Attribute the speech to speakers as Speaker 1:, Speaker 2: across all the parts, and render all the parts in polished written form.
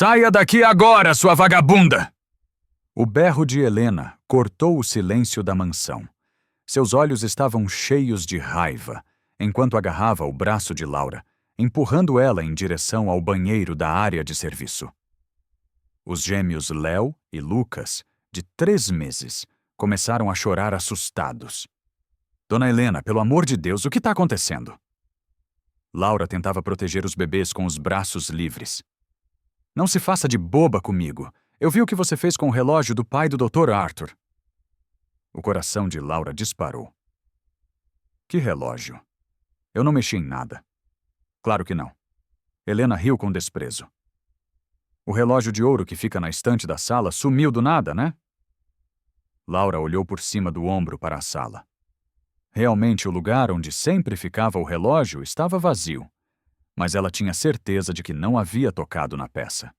Speaker 1: Saia daqui agora, sua vagabunda! O berro de Helena cortou o silêncio da mansão. Seus olhos estavam cheios de raiva, enquanto agarrava o braço de Laura, empurrando ela em direção ao banheiro da área de serviço. Os gêmeos Léo e Lucas, de 3 meses, começaram a chorar assustados. Dona Helena, pelo amor de Deus, o que está acontecendo? Laura tentava proteger os bebês com os braços livres. Não se faça de boba comigo. Eu vi o que você fez com o relógio do pai do Dr. Arthur. O coração de Laura disparou. Que relógio? Eu não mexi em nada. Claro que não. Helena riu com desprezo. O relógio de ouro que fica na estante da sala sumiu do nada, né? Laura olhou por cima do ombro para a sala. Realmente o lugar onde sempre ficava o relógio estava vazio, mas ela tinha certeza de que não havia tocado na peça.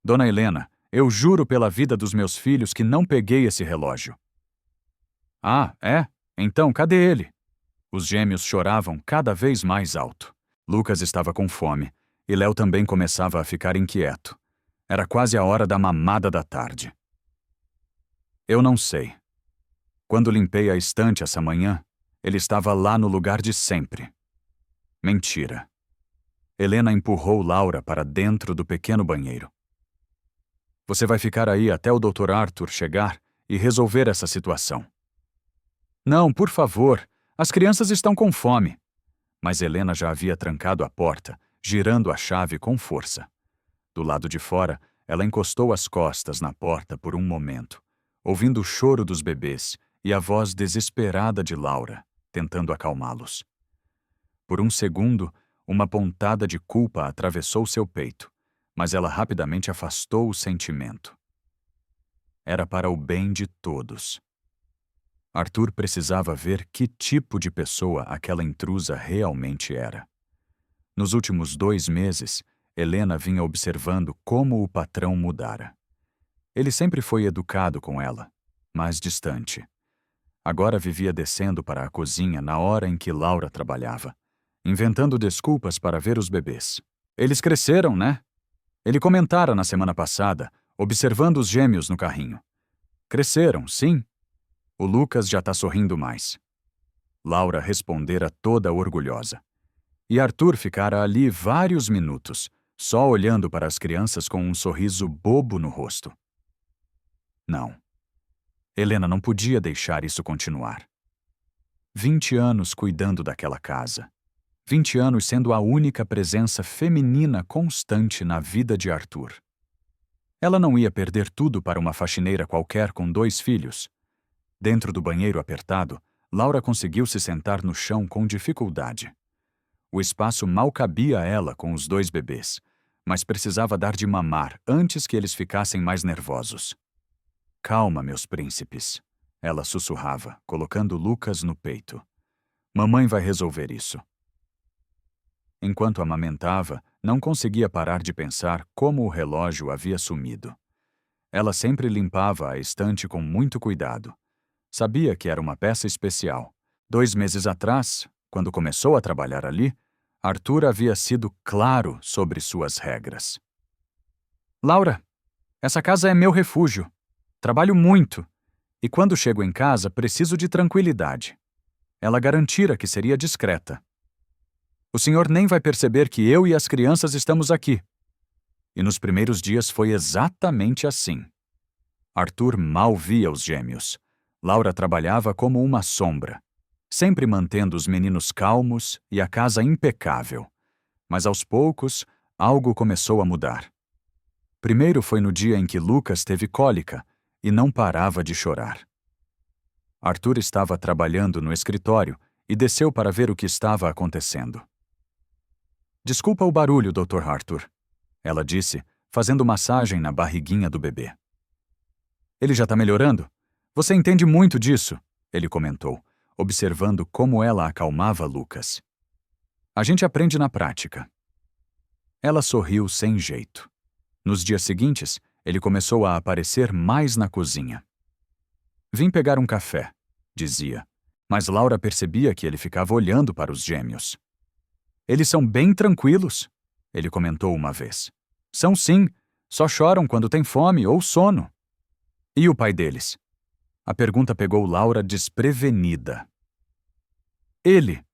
Speaker 1: Dona Helena, eu juro pela vida dos meus filhos que não peguei esse relógio. Ah, é? Então, cadê ele? Os gêmeos choravam cada vez mais alto. Lucas estava com fome, e Léo também começava a ficar inquieto. Era quase a hora da mamada da tarde. Eu não sei. Quando limpei a estante essa manhã, ele estava lá no lugar de sempre. Mentira. Helena empurrou Laura para dentro do pequeno banheiro. Você vai ficar aí até o Dr. Arthur chegar e resolver essa situação. Não, por favor, as crianças estão com fome. Mas Helena já havia trancado a porta, girando a chave com força. Do lado de fora, ela encostou as costas na porta por um momento, ouvindo o choro dos bebês e a voz desesperada de Laura, tentando acalmá-los. Por um segundo, uma pontada de culpa atravessou seu peito, mas ela rapidamente afastou o sentimento. Era para o bem de todos. Arthur precisava ver que tipo de pessoa aquela intrusa realmente era. Nos últimos 2 meses, Helena vinha observando como o patrão mudara. Ele sempre foi educado com ela, mas distante. Agora vivia descendo para a cozinha na hora em que Laura trabalhava, inventando desculpas para ver os bebês. Eles cresceram, né? Ele comentara na semana passada, observando os gêmeos no carrinho. Cresceram, sim. O Lucas já está sorrindo mais. Laura respondera toda orgulhosa. E Arthur ficara ali vários minutos, só olhando para as crianças com um sorriso bobo no rosto. Não. Helena não podia deixar isso continuar. 20 anos cuidando daquela casa. 20 anos sendo a única presença feminina constante na vida de Arthur. Ela não ia perder tudo para uma faxineira qualquer com 2 filhos. Dentro do banheiro apertado, Laura conseguiu se sentar no chão com dificuldade. O espaço mal cabia a ela com os 2 bebês, mas precisava dar de mamar antes que eles ficassem mais nervosos. Calma, meus príncipes, ela sussurrava, colocando Lucas no peito. Mamãe vai resolver isso. Enquanto amamentava, não conseguia parar de pensar como o relógio havia sumido. Ela sempre limpava a estante com muito cuidado. Sabia que era uma peça especial. 2 meses atrás, quando começou a trabalhar ali, Arthur havia sido claro sobre suas regras. Laura, essa casa é meu refúgio. Trabalho muito. E quando chego em casa, preciso de tranquilidade. Ela garantira que seria discreta. O senhor nem vai perceber que eu e as crianças estamos aqui. E nos primeiros dias foi exatamente assim. Arthur mal via os gêmeos. Laura trabalhava como uma sombra, sempre mantendo os meninos calmos e a casa impecável. Mas aos poucos, algo começou a mudar. Primeiro foi no dia em que Lucas teve cólica e não parava de chorar. Arthur estava trabalhando no escritório e desceu para ver o que estava acontecendo. Desculpa o barulho, Dr. Arthur, ela disse, fazendo massagem na barriguinha do bebê. Ele já está melhorando? Você entende muito disso, ele comentou, observando como ela acalmava Lucas. A gente aprende na prática. Ela sorriu sem jeito. Nos dias seguintes, ele começou a aparecer mais na cozinha. Vim pegar um café, dizia, mas Laura percebia que ele ficava olhando para os gêmeos. Eles são bem tranquilos, ele comentou uma vez. São sim, só choram quando têm fome ou sono. E o pai deles? A pergunta pegou Laura desprevenida. Ele.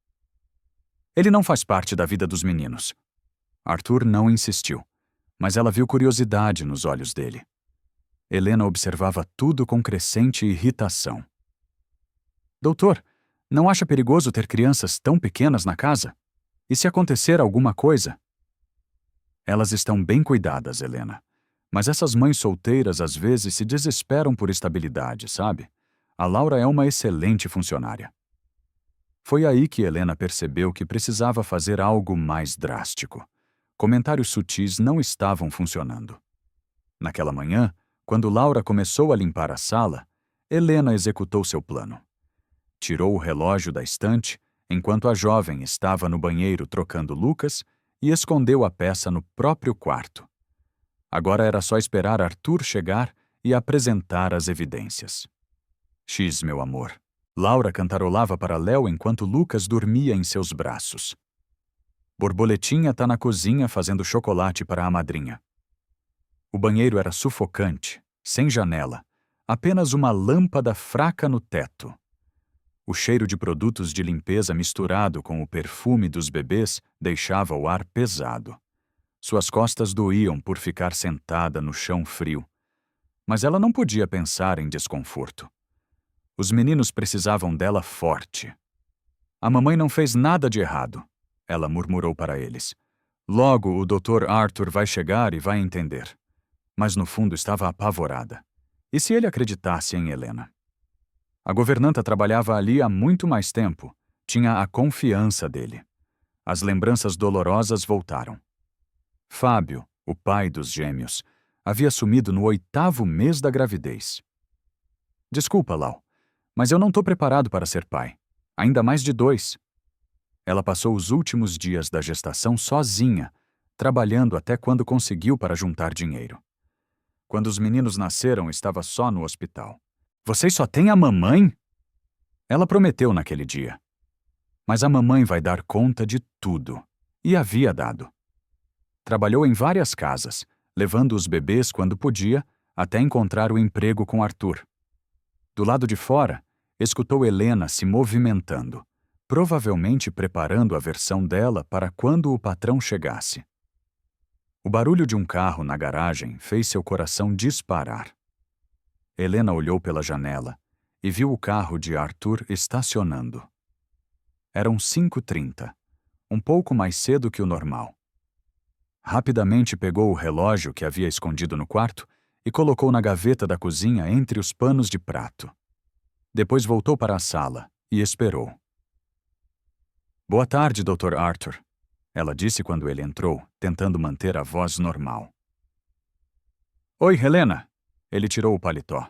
Speaker 1: Ele não faz parte da vida dos meninos. Arthur não insistiu, mas ela viu curiosidade nos olhos dele. Helena observava tudo com crescente irritação. Doutor, não acha perigoso ter crianças tão pequenas na casa? E se acontecer alguma coisa? Elas estão bem cuidadas, Helena. Mas essas mães solteiras às vezes se desesperam por estabilidade, sabe? A Laura é uma excelente funcionária. Foi aí que Helena percebeu que precisava fazer algo mais drástico. Comentários sutis não estavam funcionando. Naquela manhã, quando Laura começou a limpar a sala, Helena executou seu plano. Tirou o relógio da estante, enquanto a jovem estava no banheiro trocando Lucas, e escondeu a peça no próprio quarto. Agora era só esperar Arthur chegar e apresentar as evidências. X, meu amor. Laura cantarolava para Léo enquanto Lucas dormia em seus braços. Borboletinha tá na cozinha fazendo chocolate para a madrinha. O banheiro era sufocante, sem janela, apenas uma lâmpada fraca no teto. O cheiro de produtos de limpeza misturado com o perfume dos bebês deixava o ar pesado. Suas costas doíam por ficar sentada no chão frio. Mas ela não podia pensar em desconforto. Os meninos precisavam dela forte. A mamãe não fez nada de errado, ela murmurou para eles. Logo o Dr. Arthur vai chegar e vai entender. Mas no fundo estava apavorada. E se ele acreditasse em Helena? A governanta trabalhava ali há muito mais tempo. Tinha a confiança dele. As lembranças dolorosas voltaram. Fábio, o pai dos gêmeos, havia sumido no 8º mês da gravidez. Desculpa, Lau, mas eu não estou preparado para ser pai. Ainda mais de 2. Ela passou os últimos dias da gestação sozinha, trabalhando até quando conseguiu para juntar dinheiro. Quando os meninos nasceram, estava só no hospital. Vocês só têm a mamãe? Ela prometeu naquele dia. Mas a mamãe vai dar conta de tudo. E havia dado. Trabalhou em várias casas, levando os bebês quando podia, até encontrar o emprego com Arthur. Do lado de fora, escutou Helena se movimentando, provavelmente preparando a versão dela para quando o patrão chegasse. O barulho de um carro na garagem fez seu coração disparar. Helena olhou pela janela e viu o carro de Arthur estacionando. Eram 5h30, um pouco mais cedo que o normal. Rapidamente pegou o relógio que havia escondido no quarto e colocou na gaveta da cozinha entre os panos de prato. Depois voltou para a sala e esperou. Boa tarde, Dr. Arthur, ela disse quando ele entrou, tentando manter a voz normal. Oi, Helena. Ele tirou o paletó.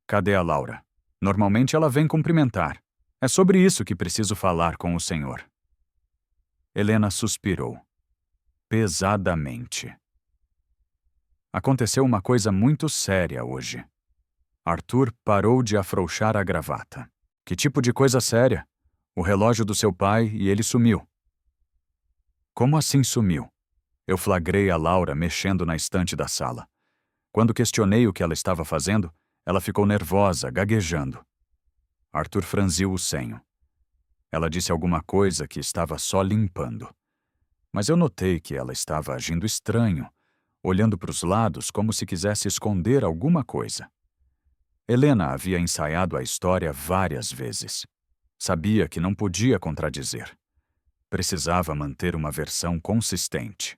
Speaker 1: Cadê a Laura? Normalmente ela vem cumprimentar. É sobre isso que preciso falar com o senhor. Helena suspirou. Pesadamente. Aconteceu uma coisa muito séria hoje. Arthur parou de afrouxar a gravata. Que tipo de coisa séria? O relógio do seu pai e ele sumiu. Como assim sumiu? Eu flagrei a Laura mexendo na estante da sala. Quando questionei o que ela estava fazendo, ela ficou nervosa, gaguejando. Arthur franziu o senho. Ela disse alguma coisa que estava só limpando. Mas eu notei que ela estava agindo estranho, olhando para os lados como se quisesse esconder alguma coisa. Helena havia ensaiado a história várias vezes. Sabia que não podia contradizer. Precisava manter uma versão consistente.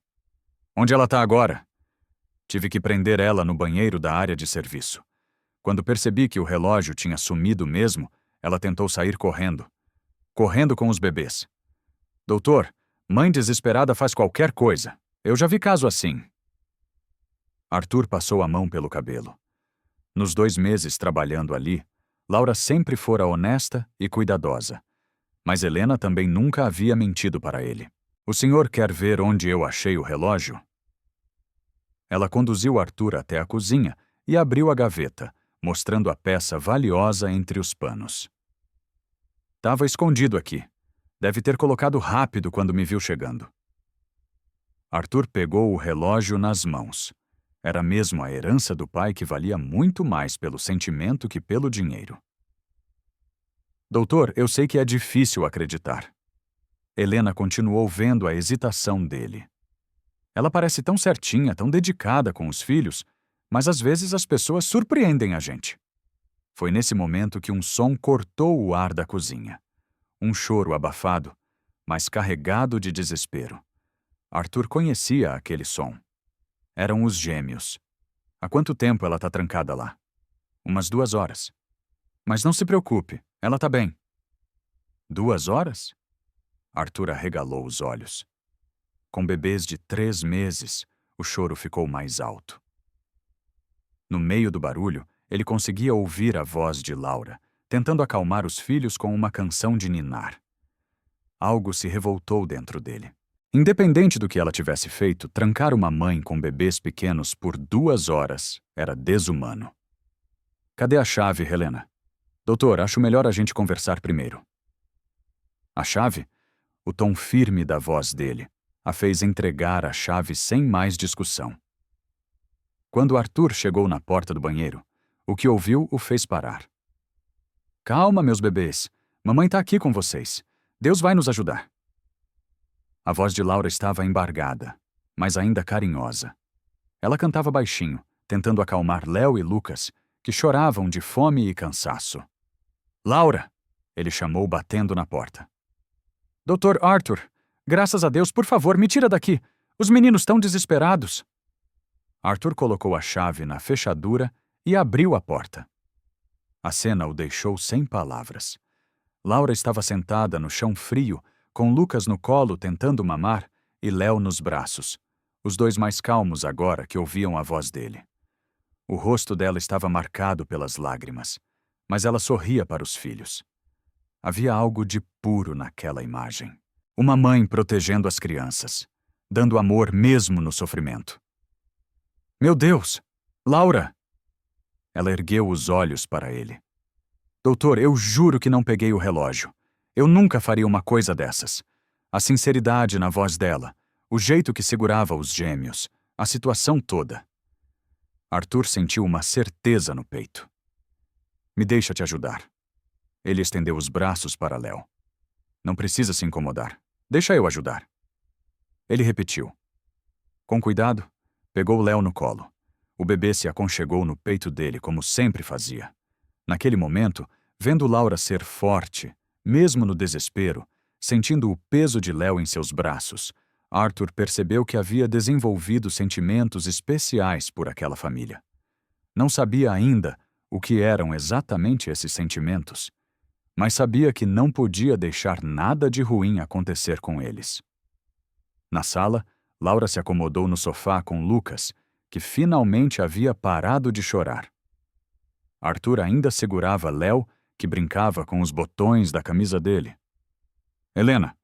Speaker 1: Onde ela está agora? Tive que prender ela no banheiro da área de serviço. Quando percebi que o relógio tinha sumido mesmo, ela tentou sair correndo. Correndo com os bebês. Doutor, mãe desesperada faz qualquer coisa. Eu já vi caso assim. Arthur passou a mão pelo cabelo. Nos 2 meses trabalhando ali, Laura sempre fora honesta e cuidadosa. Mas Helena também nunca havia mentido para ele. O senhor quer ver onde eu achei o relógio? Ela conduziu Arthur até a cozinha e abriu a gaveta, mostrando a peça valiosa entre os panos. Estava escondido aqui. Deve ter colocado rápido quando me viu chegando. Arthur pegou o relógio nas mãos. Era mesmo a herança do pai que valia muito mais pelo sentimento que pelo dinheiro. Doutor, eu sei que é difícil acreditar. Helena continuou vendo a hesitação dele. Ela parece tão certinha, tão dedicada com os filhos, mas às vezes as pessoas surpreendem a gente. Foi nesse momento que um som cortou o ar da cozinha. Um choro abafado, mas carregado de desespero. Arthur conhecia aquele som. Eram os gêmeos. Há quanto tempo ela tá trancada lá? Umas 2 horas. Mas não se preocupe, ela tá bem. 2 horas? Arthur arregalou os olhos. Com bebês de 3 meses, o choro ficou mais alto. No meio do barulho, ele conseguia ouvir a voz de Laura, tentando acalmar os filhos com uma canção de ninar. Algo se revoltou dentro dele. Independente do que ela tivesse feito, trancar uma mãe com bebês pequenos por 2 horas era desumano. Cadê a chave, Helena? Doutor, acho melhor a gente conversar primeiro. A chave? O tom firme da voz dele a fez entregar a chave sem mais discussão. Quando Arthur chegou na porta do banheiro, o que ouviu o fez parar. Calma, meus bebês. Mamãe tá aqui com vocês. Deus vai nos ajudar. A voz de Laura estava embargada, mas ainda carinhosa. Ela cantava baixinho, tentando acalmar Léo e Lucas, que choravam de fome e cansaço. Laura! Ele chamou batendo na porta. Doutor Arthur, graças a Deus, por favor, me tira daqui. Os meninos estão desesperados. Arthur colocou a chave na fechadura e abriu a porta. A cena o deixou sem palavras. Laura estava sentada no chão frio, com Lucas no colo tentando mamar e Léo nos braços, os dois mais calmos agora que ouviam a voz dele. O rosto dela estava marcado pelas lágrimas, mas ela sorria para os filhos. Havia algo de puro naquela imagem. Uma mãe protegendo as crianças, dando amor mesmo no sofrimento. Meu Deus! Laura! Ela ergueu os olhos para ele. Doutor, eu juro que não peguei o relógio. Eu nunca faria uma coisa dessas. A sinceridade na voz dela, o jeito que segurava os gêmeos, a situação toda. Arthur sentiu uma certeza no peito. Me deixa te ajudar. Ele estendeu os braços para Léo. Não precisa se incomodar. Deixa eu ajudar. Ele repetiu. Com cuidado, pegou Léo no colo. O bebê se aconchegou no peito dele como sempre fazia. Naquele momento, vendo Laura ser forte, mesmo no desespero, sentindo o peso de Léo em seus braços, Arthur percebeu que havia desenvolvido sentimentos especiais por aquela família. Não sabia ainda o que eram exatamente esses sentimentos, mas sabia que não podia deixar nada de ruim acontecer com eles. Na sala, Laura se acomodou no sofá com Lucas, que finalmente havia parado de chorar. Arthur ainda segurava Léo, que brincava com os botões da camisa dele. Helena,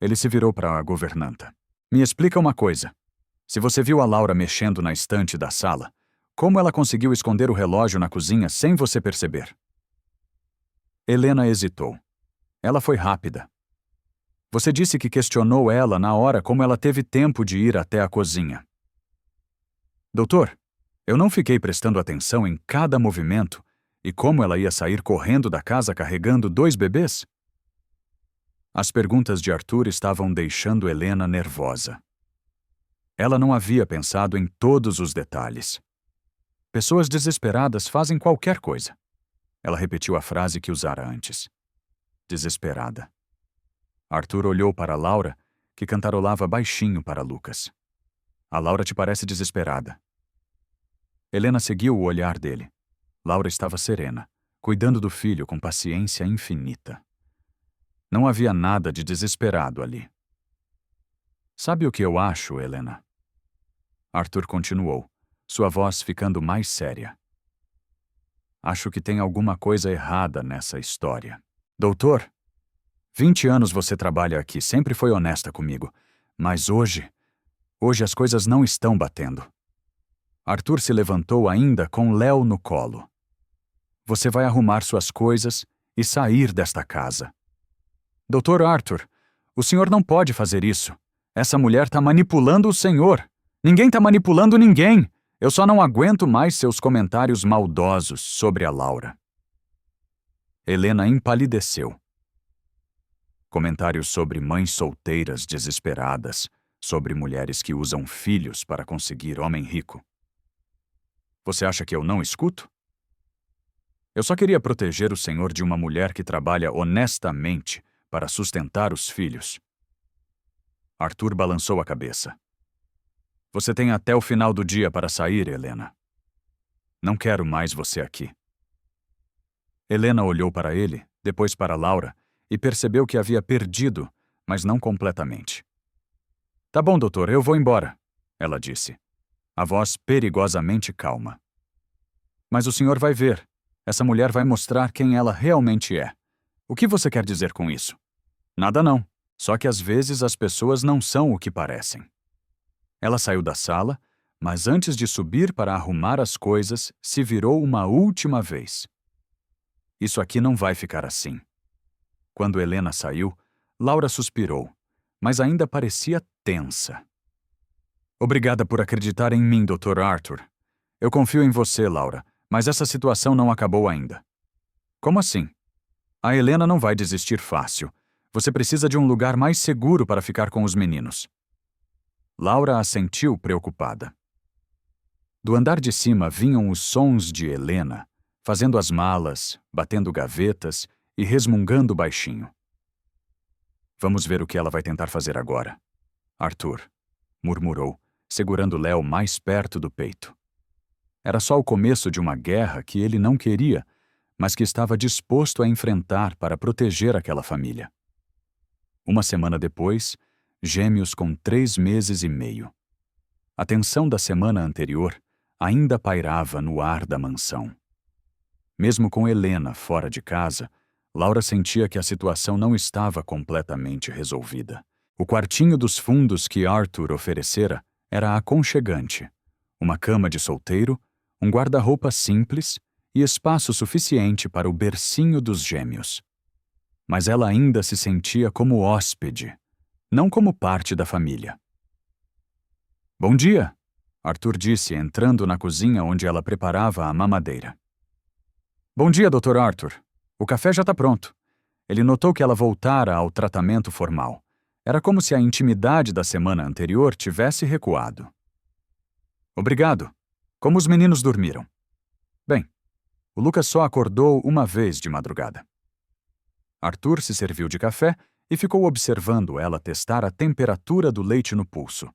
Speaker 1: ele se virou para a governanta. Me explica uma coisa. Se você viu a Laura mexendo na estante da sala, como ela conseguiu esconder o relógio na cozinha sem você perceber? Helena hesitou. Ela foi rápida. Você disse que questionou ela na hora como ela teve tempo de ir até a cozinha. Doutor, eu não fiquei prestando atenção em cada movimento e como ela ia sair correndo da casa carregando 2 bebês? As perguntas de Arthur estavam deixando Helena nervosa. Ela não havia pensado em todos os detalhes. Pessoas desesperadas fazem qualquer coisa. Ela repetiu a frase que usara antes. Desesperada. Arthur olhou para Laura, que cantarolava baixinho para Lucas. A Laura te parece desesperada. Helena seguiu o olhar dele. Laura estava serena, cuidando do filho com paciência infinita. Não havia nada de desesperado ali. Sabe o que eu acho, Helena? Arthur continuou, sua voz ficando mais séria. Acho que tem alguma coisa errada nessa história. Doutor, 20 anos você trabalha aqui, sempre foi honesta comigo, mas hoje as coisas não estão batendo. Arthur se levantou ainda com Léo no colo. Você vai arrumar suas coisas e sair desta casa. Doutor Arthur, o senhor não pode fazer isso. Essa mulher tá manipulando o senhor. Ninguém tá manipulando ninguém. Eu só não aguento mais seus comentários maldosos sobre a Laura. Helena empalideceu. Comentários sobre mães solteiras desesperadas, sobre mulheres que usam filhos para conseguir homem rico. Você acha que eu não escuto? Eu só queria proteger o senhor de uma mulher que trabalha honestamente para sustentar os filhos. Arthur balançou a cabeça. Você tem até o final do dia para sair, Helena. Não quero mais você aqui. Helena olhou para ele, depois para Laura, e percebeu que havia perdido, mas não completamente. Tá bom, doutor, eu vou embora, ela disse, a voz perigosamente calma. Mas o senhor vai ver. Essa mulher vai mostrar quem ela realmente é. O que você quer dizer com isso? Nada não. Só que às vezes as pessoas não são o que parecem. Ela saiu da sala, mas antes de subir para arrumar as coisas, se virou uma última vez. Isso aqui não vai ficar assim. Quando Helena saiu, Laura suspirou, mas ainda parecia tensa. Obrigada por acreditar em mim, Dr. Arthur. Eu confio em você, Laura, mas essa situação não acabou ainda. Como assim? A Helena não vai desistir fácil. Você precisa de um lugar mais seguro para ficar com os meninos. Laura assentiu preocupada. Do andar de cima vinham os sons de Helena, fazendo as malas, batendo gavetas e resmungando baixinho. Vamos ver o que ela vai tentar fazer agora. Arthur, murmurou, segurando Léo mais perto do peito. Era só o começo de uma guerra que ele não queria, mas que estava disposto a enfrentar para proteger aquela família. Uma semana depois, gêmeos com 3 meses e meio. A tensão da semana anterior ainda pairava no ar da mansão. Mesmo com Helena fora de casa, Laura sentia que a situação não estava completamente resolvida. O quartinho dos fundos que Arthur oferecera era aconchegante. Uma cama de solteiro, um guarda-roupa simples e espaço suficiente para o bercinho dos gêmeos. Mas ela ainda se sentia como hóspede, não como parte da família. Bom dia, Arthur disse, entrando na cozinha onde ela preparava a mamadeira. Bom dia, Dr. Arthur. O café já está pronto. Ele notou que ela voltara ao tratamento formal. Era como se a intimidade da semana anterior tivesse recuado. Obrigado. Como os meninos dormiram? Bem, o Lucas só acordou uma vez de madrugada. Arthur se serviu de café e ficou observando ela testar a temperatura do leite no pulso.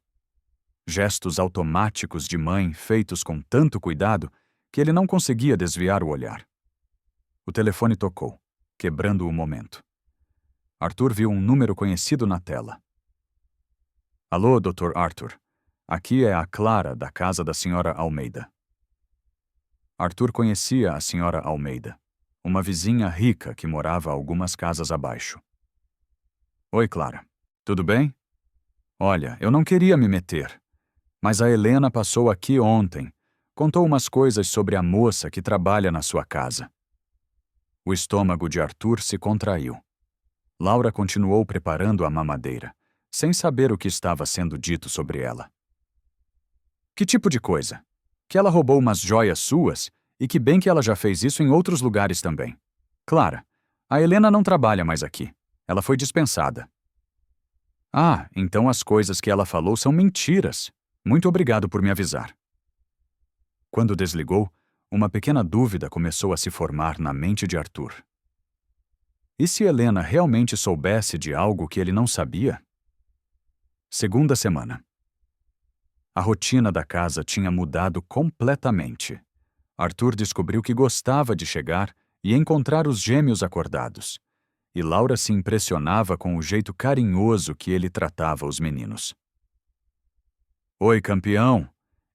Speaker 1: Gestos automáticos de mãe feitos com tanto cuidado que ele não conseguia desviar o olhar. O telefone tocou, quebrando o momento. Arthur viu um número conhecido na tela. Alô, Dr. Arthur. Aqui é a Clara, da casa da Sra. Almeida. Arthur conhecia a Sra. Almeida, uma vizinha rica que morava algumas casas abaixo. Oi, Clara. Tudo bem? Olha, eu não queria me meter, mas a Helena passou aqui ontem. Contou umas coisas sobre a moça que trabalha na sua casa. O estômago de Arthur se contraiu. Laura continuou preparando a mamadeira, sem saber o que estava sendo dito sobre ela. Que tipo de coisa? Que ela roubou umas joias suas e que bem que ela já fez isso em outros lugares também. Clara, a Helena não trabalha mais aqui. Ela foi dispensada. Ah, então as coisas que ela falou são mentiras. Muito obrigado por me avisar. Quando desligou, uma pequena dúvida começou a se formar na mente de Arthur. E se Helena realmente soubesse de algo que ele não sabia? Segunda semana. A rotina da casa tinha mudado completamente. Arthur descobriu que gostava de chegar e encontrar os gêmeos acordados. E Laura se impressionava com o jeito carinhoso que ele tratava os meninos. Oi, campeão,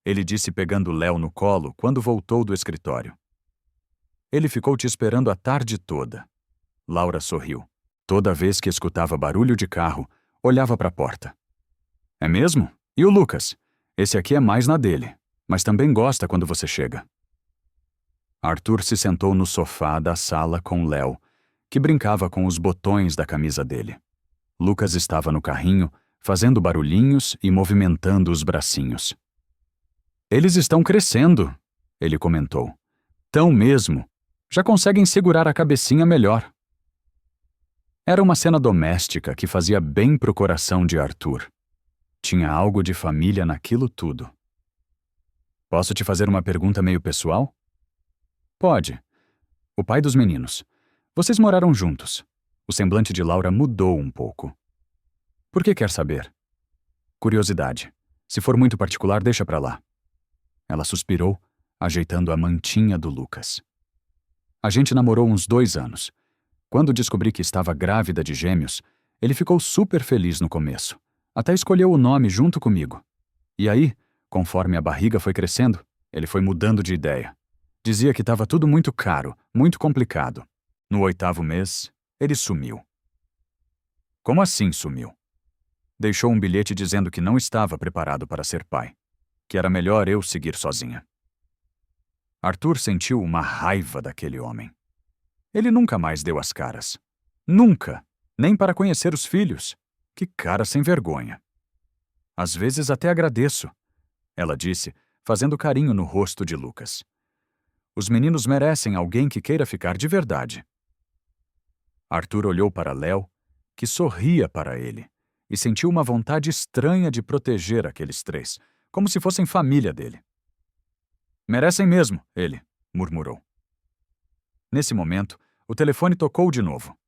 Speaker 1: ele disse pegando Léo no colo quando voltou do escritório. Ele ficou te esperando a tarde toda. Laura sorriu. Toda vez que escutava barulho de carro, olhava para a porta. É mesmo? E o Lucas? Esse aqui é mais na dele, mas também gosta quando você chega. Arthur se sentou no sofá da sala com Léo, que brincava com os botões da camisa dele. Lucas estava no carrinho, fazendo barulhinhos e movimentando os bracinhos. Eles estão crescendo, ele comentou. Tão mesmo. Já conseguem segurar a cabecinha melhor. Era uma cena doméstica que fazia bem pro coração de Arthur. Tinha algo de família naquilo tudo. Posso te fazer uma pergunta meio pessoal? Pode. O pai dos meninos. Vocês moraram juntos. O semblante de Laura mudou um pouco. Por que quer saber? Curiosidade. Se for muito particular, deixa pra lá. Ela suspirou, ajeitando a mantinha do Lucas. A gente namorou uns 2 anos. Quando descobri que estava grávida de gêmeos, ele ficou super feliz no começo. Até escolheu o nome junto comigo. E aí, conforme a barriga foi crescendo, ele foi mudando de ideia. Dizia que estava tudo muito caro, muito complicado. No 8º mês, ele sumiu. Como assim sumiu? Deixou um bilhete dizendo que não estava preparado para ser pai, que era melhor eu seguir sozinha. Arthur sentiu uma raiva daquele homem. Ele nunca mais deu as caras. Nunca! Nem para conhecer os filhos. Que cara sem vergonha. Às vezes até agradeço, ela disse, fazendo carinho no rosto de Lucas. Os meninos merecem alguém que queira ficar de verdade. Arthur olhou para Léo, que sorria para ele, e sentiu uma vontade estranha de proteger aqueles 3, como se fossem família dele. Merecem mesmo, ele murmurou. Nesse momento, o telefone tocou de novo.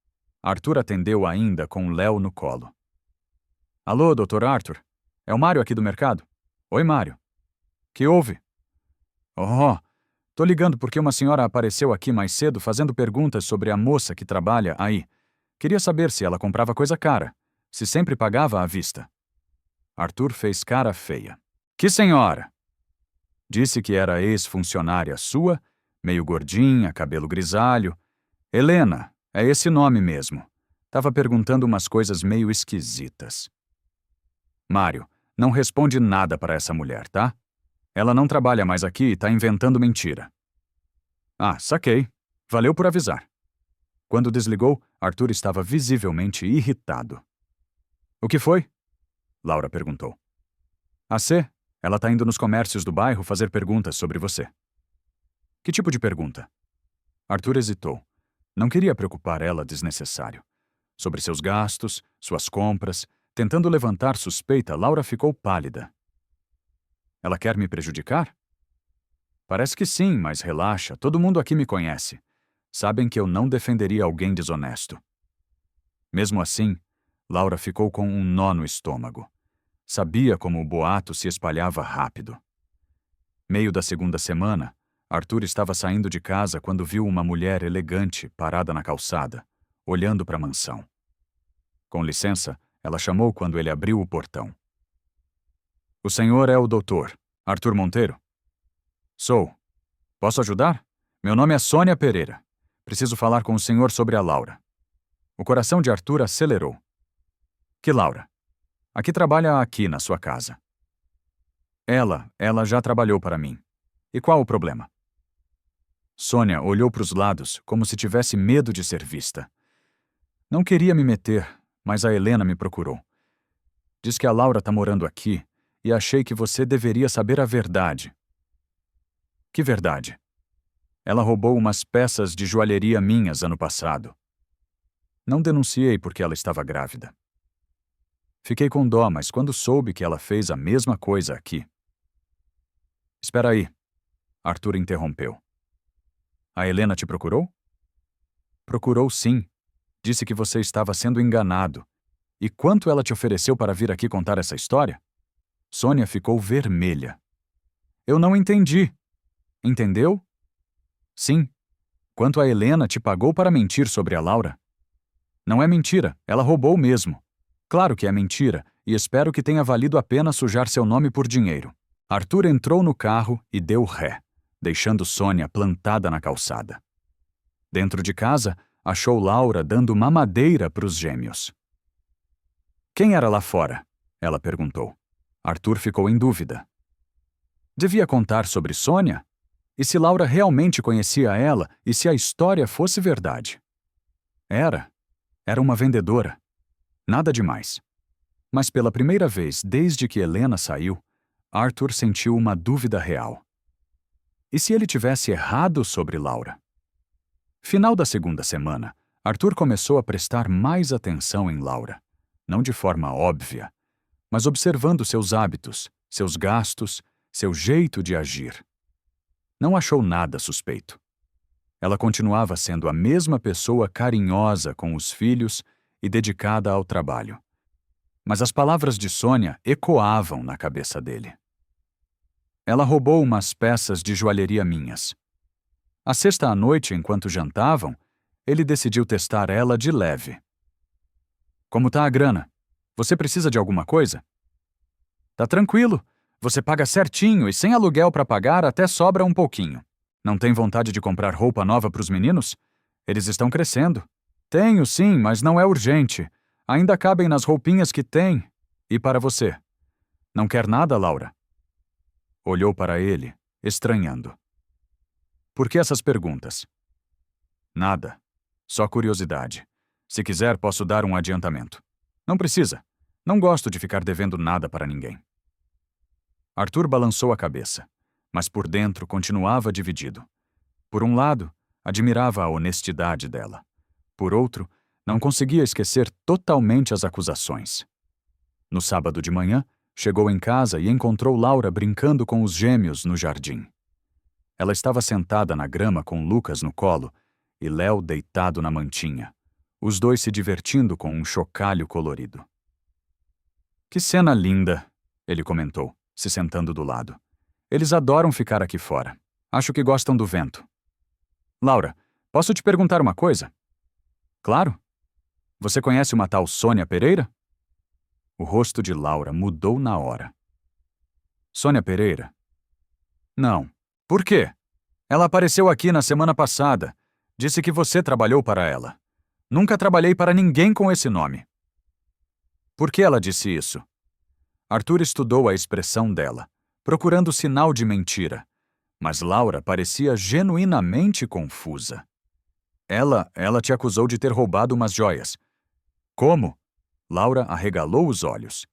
Speaker 1: Arthur atendeu ainda com Léo no colo. Alô, Dr. Arthur? É o Mário aqui do mercado? Oi, Mário. Que houve? Oh, tô ligando porque uma senhora apareceu aqui mais cedo fazendo perguntas sobre a moça que trabalha aí. Queria saber se ela comprava coisa cara, se sempre pagava à vista. Arthur fez cara feia. Que senhora? Disse que era ex-funcionária sua, meio gordinha, cabelo grisalho. Helena, é esse nome mesmo. Tava perguntando umas coisas meio esquisitas. Mário, não responde nada para essa mulher, tá? Ela não trabalha mais aqui e tá inventando mentira. Ah, saquei. Valeu por avisar. Quando desligou, Arthur estava visivelmente irritado. O que foi? Laura perguntou. A C, ela tá indo nos comércios do bairro fazer perguntas sobre você. Que tipo de pergunta? Arthur hesitou. Não queria preocupar ela desnecessário. Sobre seus gastos, suas compras. Tentando levantar suspeita, Laura ficou pálida. Ela quer me prejudicar? Parece que sim, mas relaxa, todo mundo aqui me conhece. Sabem que eu não defenderia alguém desonesto. Mesmo assim, Laura ficou com um nó no estômago. Sabia como o boato se espalhava rápido. Meio da 2ª semana, Arthur estava saindo de casa quando viu uma mulher elegante parada na calçada, olhando para a mansão. Com licença, ela chamou quando ele abriu o portão. O senhor é o doutor Arthur Monteiro? Sou. Posso ajudar? Meu nome é Sônia Pereira. Preciso falar com o senhor sobre a Laura. O coração de Arthur acelerou. Que Laura? A que trabalha aqui na sua casa? Ela já trabalhou para mim. E qual o problema? Sônia olhou para os lados como se tivesse medo de ser vista. Não queria me meter, mas a Helena me procurou. Diz que a Laura tá morando aqui e achei que você deveria saber a verdade. Que verdade? Ela roubou umas peças de joalheria minhas ano passado. Não denunciei porque ela estava grávida. Fiquei com dó, mas quando soube que ela fez a mesma coisa aqui... Espera aí, Arthur interrompeu. A Helena te procurou? Procurou sim. Disse que você estava sendo enganado. E quanto ela te ofereceu para vir aqui contar essa história? Sônia ficou vermelha. Eu não entendi. Entendeu? Sim. Quanto a Helena te pagou para mentir sobre a Laura? Não é mentira, ela roubou mesmo. Claro que é mentira, e espero que tenha valido a pena sujar seu nome por dinheiro. Arthur entrou no carro e deu ré, deixando Sônia plantada na calçada. Dentro de casa, achou Laura dando mamadeira para os gêmeos. Quem era lá fora? Ela perguntou. Arthur ficou em dúvida. Devia contar sobre Sônia? E se Laura realmente conhecia ela e se a história fosse verdade? Era uma vendedora. Nada demais. Mas pela primeira vez desde que Helena saiu, Arthur sentiu uma dúvida real. E se ele tivesse errado sobre Laura? Final da segunda semana, Arthur começou a prestar mais atenção em Laura. Não de forma óbvia, mas observando seus hábitos, seus gastos, seu jeito de agir. Não achou nada suspeito. Ela continuava sendo a mesma pessoa carinhosa com os filhos e dedicada ao trabalho. Mas as palavras de Sônia ecoavam na cabeça dele. Ela roubou umas peças de joalheria minhas. À sexta à noite, enquanto jantavam, ele decidiu testar ela de leve. Como tá a grana? Você precisa de alguma coisa? Tá tranquilo. Você paga certinho e sem aluguel para pagar até sobra um pouquinho. Não tem vontade de comprar roupa nova para os meninos? Eles estão crescendo. Tenho sim, mas não é urgente. Ainda cabem nas roupinhas que tem. E para você? Não quer nada, Laura? Olhou para ele, estranhando. Por que essas perguntas? Nada. Só curiosidade. Se quiser, posso dar um adiantamento. Não precisa. Não gosto de ficar devendo nada para ninguém. Arthur balançou a cabeça, mas por dentro continuava dividido. Por um lado, admirava a honestidade dela. Por outro, não conseguia esquecer totalmente as acusações. No sábado de manhã, chegou em casa e encontrou Laura brincando com os gêmeos no jardim. Ela estava sentada na grama com Lucas no colo e Léo deitado na mantinha, os dois se divertindo com um chocalho colorido. Que cena linda, ele comentou, se sentando do lado. Eles adoram ficar aqui fora. Acho que gostam do vento. Laura, posso te perguntar uma coisa? Claro. Você conhece uma tal Sônia Pereira? O rosto de Laura mudou na hora. Sônia Pereira? Não. Por quê? Ela apareceu aqui na semana passada. Disse que você trabalhou para ela. Nunca trabalhei para ninguém com esse nome. Por que ela disse isso? Arthur estudou a expressão dela, procurando sinal de mentira. Mas Laura parecia genuinamente confusa. Ela te acusou de ter roubado umas joias. Como? Laura arregalou os olhos.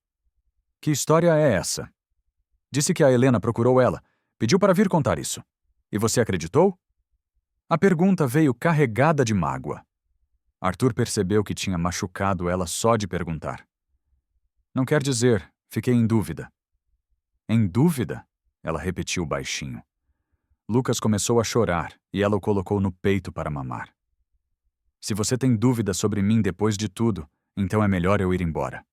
Speaker 1: Que história é essa? Disse que a Helena procurou ela, pediu para vir contar isso. E você acreditou? A pergunta veio carregada de mágoa. Arthur percebeu que tinha machucado ela só de perguntar. Não quer dizer, fiquei em dúvida. Em dúvida? Ela repetiu baixinho. Lucas começou a chorar e ela o colocou no peito para mamar. Se você tem dúvida sobre mim depois de tudo, então é melhor eu ir embora.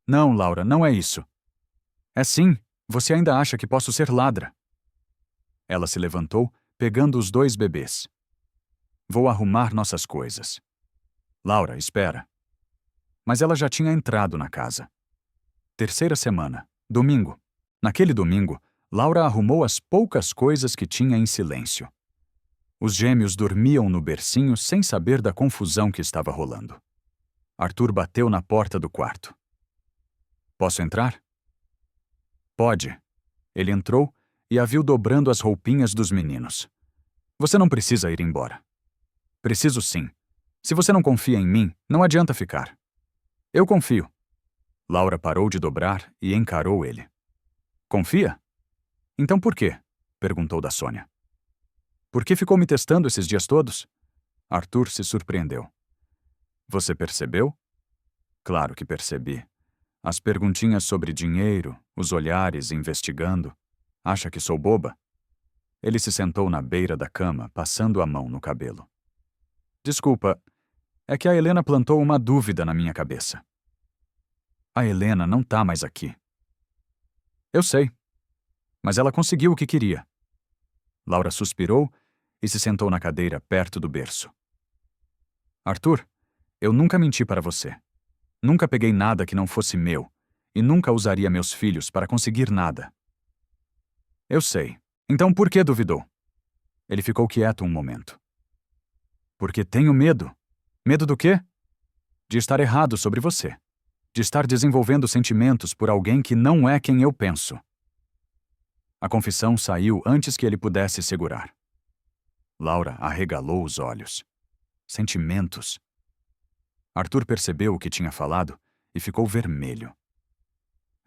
Speaker 1: Não, Laura, não é isso. É sim, você ainda acha que posso ser ladra. Ela se levantou, pegando os dois bebês. Vou arrumar nossas coisas. Laura, espera. Mas ela já tinha entrado na casa. Terceira semana, domingo. Naquele domingo, Laura arrumou as poucas coisas que tinha em silêncio. Os gêmeos dormiam no bercinho sem saber da confusão que estava rolando. Arthur bateu na porta do quarto. Posso entrar? Pode. Ele entrou e a viu dobrando as roupinhas dos meninos. Você não precisa ir embora. Preciso sim. Se você não confia em mim, não adianta ficar. Eu confio. Laura parou de dobrar e encarou ele. Confia? Então por quê? Perguntou da Sônia. Por que ficou me testando esses dias todos? Arthur se surpreendeu. Você percebeu? Claro que percebi. As perguntinhas sobre dinheiro, os olhares investigando. Acha que sou boba? Ele se sentou na beira da cama, passando a mão no cabelo. Desculpa, é que a Helena plantou uma dúvida na minha cabeça. A Helena não tá mais aqui. Eu sei. Mas ela conseguiu o que queria. Laura suspirou e se sentou na cadeira perto do berço. Arthur, eu nunca menti para você. Nunca peguei nada que não fosse meu e nunca usaria meus filhos para conseguir nada. Eu sei. Então por que duvidou? Ele ficou quieto um momento. Porque tenho medo. Medo do quê? De estar errado sobre você. De estar desenvolvendo sentimentos por alguém que não é quem eu penso. A confissão saiu antes que ele pudesse segurar. Laura arregalou os olhos. Sentimentos. Arthur percebeu o que tinha falado e ficou vermelho.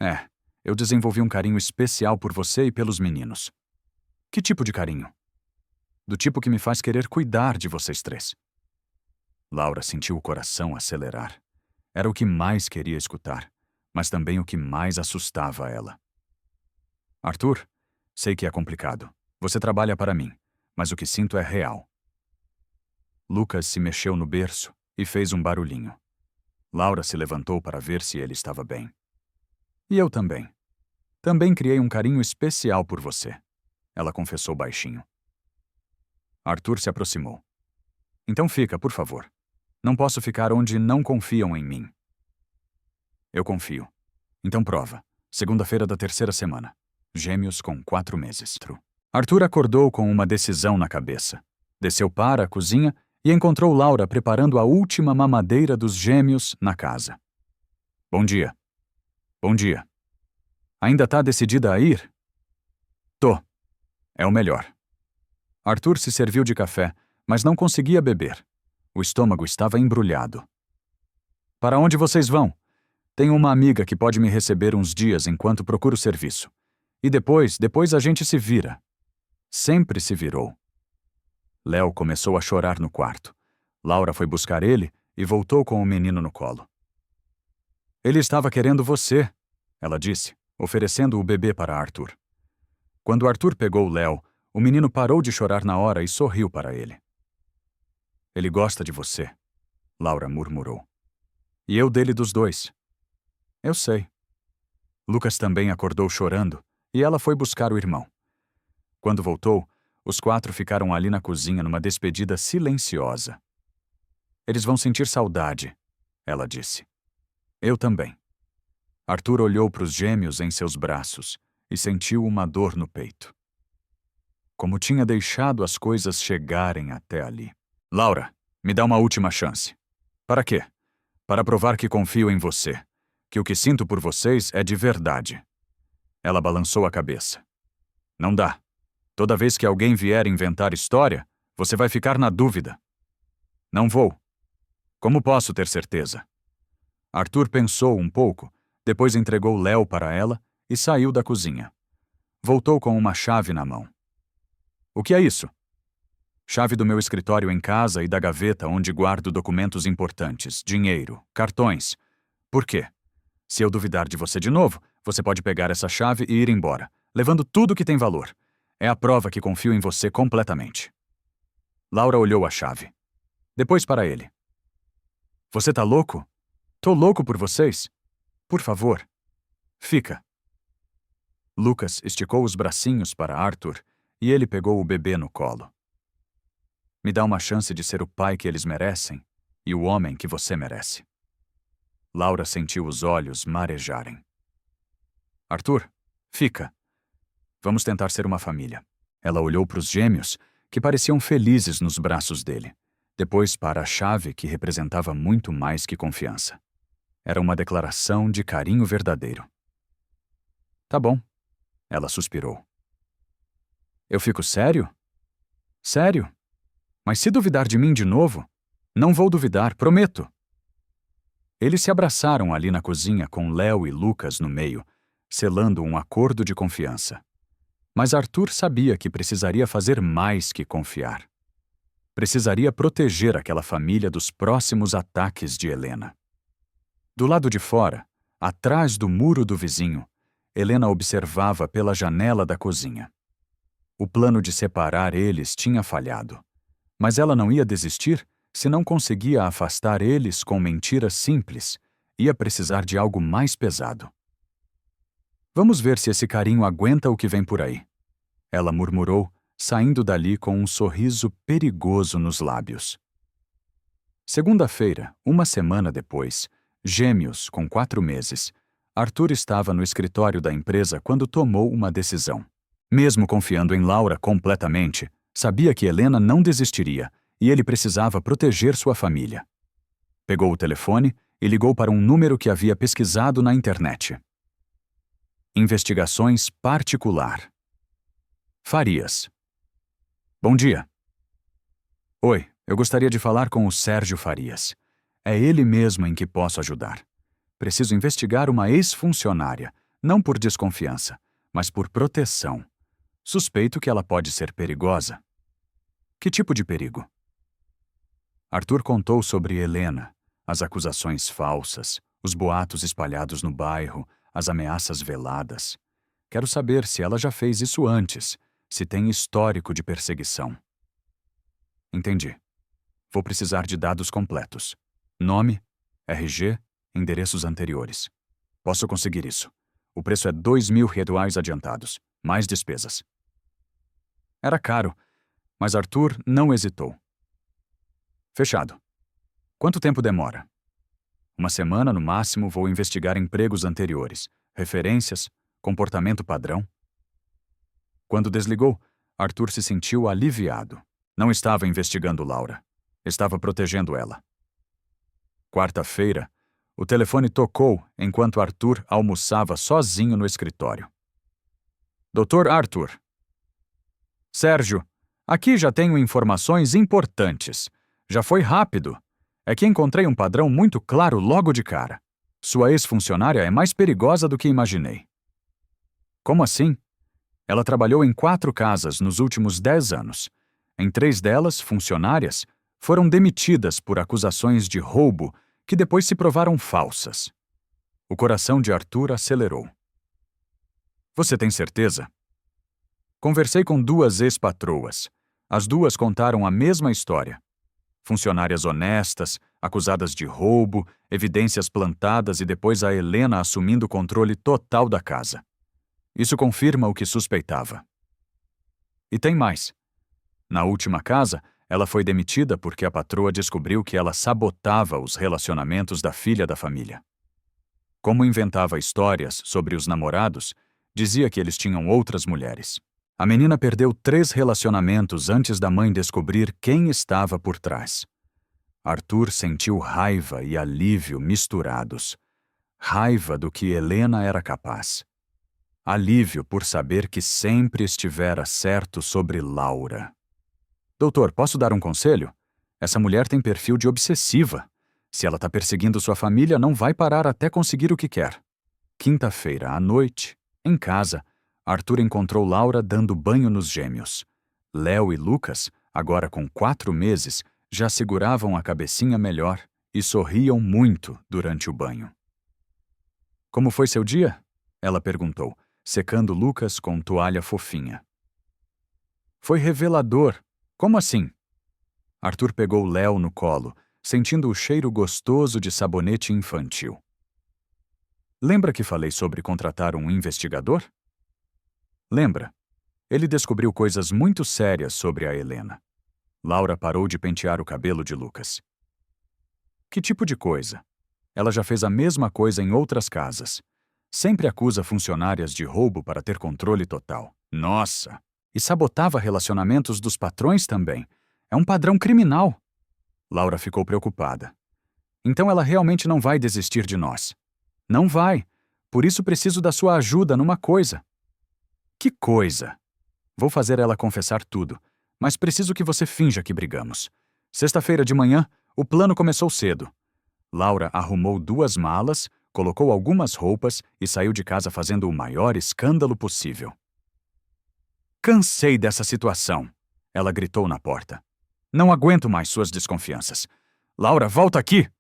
Speaker 1: É, eu desenvolvi um carinho especial por você e pelos meninos. Que tipo de carinho? Do tipo que me faz querer cuidar de vocês três. Laura sentiu o coração acelerar. Era o que mais queria escutar, mas também o que mais assustava ela. Arthur, sei que é complicado. Você trabalha para mim, mas o que sinto é real. Lucas se mexeu no berço e fez um barulhinho. Laura se levantou para ver se ele estava bem. E eu também. Também criei um carinho especial por você, ela confessou baixinho. Arthur se aproximou. Então fica, por favor. Não posso ficar onde não confiam em mim. Eu confio. Então prova. Segunda-feira da terceira semana. Gêmeos com 4 meses. Arthur acordou com uma decisão na cabeça. Desceu para a cozinha e encontrou Laura preparando a última mamadeira dos gêmeos na casa. Bom dia. Bom dia. Ainda tá decidida a ir? Tô. É o melhor. Arthur se serviu de café, mas não conseguia beber. O estômago estava embrulhado. Para onde vocês vão? Tenho uma amiga que pode me receber uns dias enquanto procuro serviço. E depois a gente se vira. Sempre se virou. Léo começou a chorar no quarto. Laura foi buscar ele e voltou com o menino no colo. Ele estava querendo você, ela disse, oferecendo o bebê para Arthur. Quando Arthur pegou Léo, o menino parou de chorar na hora e sorriu para ele. Ele gosta de você, Laura murmurou. E eu dele dos dois. Eu sei. Lucas também acordou chorando e ela foi buscar o irmão. Quando voltou, os 4 ficaram ali na cozinha numa despedida silenciosa. Eles vão sentir saudade, ela disse. Eu também. Arthur olhou para os gêmeos em seus braços e sentiu uma dor no peito. Como tinha deixado as coisas chegarem até ali. Laura, me dá uma última chance. Para quê? Para provar que confio em você, que o que sinto por vocês é de verdade. Ela balançou a cabeça. Não dá. Toda vez que alguém vier inventar história, você vai ficar na dúvida. Não vou. Como posso ter certeza? Arthur pensou um pouco, depois entregou Léo para ela e saiu da cozinha. Voltou com uma chave na mão. O que é isso? Chave do meu escritório em casa e da gaveta onde guardo documentos importantes, dinheiro, cartões. Por quê? Se eu duvidar de você de novo, você pode pegar essa chave e ir embora, levando tudo que tem valor. É a prova que confio em você completamente. Laura olhou a chave. Depois para ele. Você tá louco? Tô louco por vocês? Por favor. Fica. Lucas esticou os bracinhos para Arthur e ele pegou o bebê no colo. Me dá uma chance de ser o pai que eles merecem e o homem que você merece. Laura sentiu os olhos marejarem. Arthur, fica. Vamos tentar ser uma família. Ela olhou para os gêmeos, que pareciam felizes nos braços dele. Depois para a chave, que representava muito mais que confiança. Era uma declaração de carinho verdadeiro. Tá bom. Ela suspirou. Eu fico sério? Sério? Mas se duvidar de mim de novo, não vou duvidar, prometo. Eles se abraçaram ali na cozinha com Léo e Lucas no meio, selando um acordo de confiança. Mas Arthur sabia que precisaria fazer mais que confiar. Precisaria proteger aquela família dos próximos ataques de Helena. Do lado de fora, atrás do muro do vizinho, Helena observava pela janela da cozinha. O plano de separar eles tinha falhado. Mas ela não ia desistir se não conseguia afastar eles com mentiras simples. Ia precisar de algo mais pesado. Vamos ver se esse carinho aguenta o que vem por aí. Ela murmurou, saindo dali com um sorriso perigoso nos lábios. Segunda-feira, uma semana depois, gêmeos com 4 meses, Arthur estava no escritório da empresa quando tomou uma decisão. Mesmo confiando em Laura completamente, sabia que Helena não desistiria e ele precisava proteger sua família. Pegou o telefone e ligou para um número que havia pesquisado na internet. Investigações particular. Farias. Bom dia. Oi, eu gostaria de falar com o Sérgio Farias. É ele mesmo em que posso ajudar. Preciso investigar uma ex-funcionária, Não por desconfiança, mas por proteção. Suspeito que ela pode ser perigosa. Que tipo de perigo? Arthur contou sobre Helena, as acusações falsas, os boatos espalhados no bairro, as ameaças veladas. Quero saber se ela já fez isso antes, se tem histórico de perseguição. Entendi. Vou precisar de dados completos. Nome, RG, endereços anteriores. Posso conseguir isso. O preço é R$ 2.000 adiantados, mais despesas. Era caro, mas Arthur não hesitou. Fechado. Quanto tempo demora? Uma semana no máximo. Vou investigar empregos anteriores, referências, comportamento padrão. Quando desligou, Arthur se sentiu aliviado. Não estava investigando Laura. Estava protegendo ela. Quarta-feira, o telefone tocou enquanto Arthur almoçava sozinho no escritório. Dr. Arthur. Sérgio, aqui já tenho informações importantes. Já foi rápido. É que encontrei um padrão muito claro logo de cara. Sua ex-funcionária é mais perigosa do que imaginei. Como assim? Ela trabalhou em 4 casas nos últimos 10 anos. Em 3 delas, funcionárias foram demitidas por acusações de roubo que depois se provaram falsas. O coração de Arthur acelerou. Você tem certeza? Conversei com 2 ex-patroas. As 2 contaram a mesma história. Funcionárias honestas, acusadas de roubo, evidências plantadas e depois a Helena assumindo o controle total da casa. Isso confirma o que suspeitava. E tem mais. Na última casa, ela foi demitida porque a patroa descobriu que ela sabotava os relacionamentos da filha da família. Como inventava histórias sobre os namorados, dizia que eles tinham outras mulheres. A menina perdeu 3 relacionamentos antes da mãe descobrir quem estava por trás. Arthur sentiu raiva e alívio misturados. Raiva do que Helena era capaz. Alívio por saber que sempre estivera certo sobre Laura. Doutor, posso dar um conselho? Essa mulher tem perfil de obsessiva. Se ela está perseguindo sua família, não vai parar até conseguir o que quer. Quinta-feira, à noite, em casa, Arthur encontrou Laura dando banho nos gêmeos. Léo e Lucas, agora com 4 meses, já seguravam a cabecinha melhor e sorriam muito durante o banho. Como foi seu dia? Ela perguntou, secando Lucas com toalha fofinha. Foi revelador. Como assim? Arthur pegou Léo no colo, sentindo o cheiro gostoso de sabonete infantil. Lembra que falei sobre contratar um investigador? Lembra? Ele descobriu coisas muito sérias sobre a Helena. Laura parou de pentear o cabelo de Lucas. Que tipo de coisa? Ela já fez a mesma coisa em outras casas. Sempre acusa funcionárias de roubo para ter controle total. Nossa! E sabotava relacionamentos dos patrões também. É um padrão criminal. Laura ficou preocupada. Então ela realmente não vai desistir de nós. Não vai. Por isso preciso da sua ajuda numa coisa. Que coisa? Vou fazer ela confessar tudo, mas preciso que você finja que brigamos. Sexta-feira de manhã, o plano começou cedo. Laura arrumou 2 malas, colocou algumas roupas e saiu de casa fazendo o maior escândalo possível. Cansei dessa situação, ela gritou na porta. Não aguento mais suas desconfianças. Laura, volta aqui!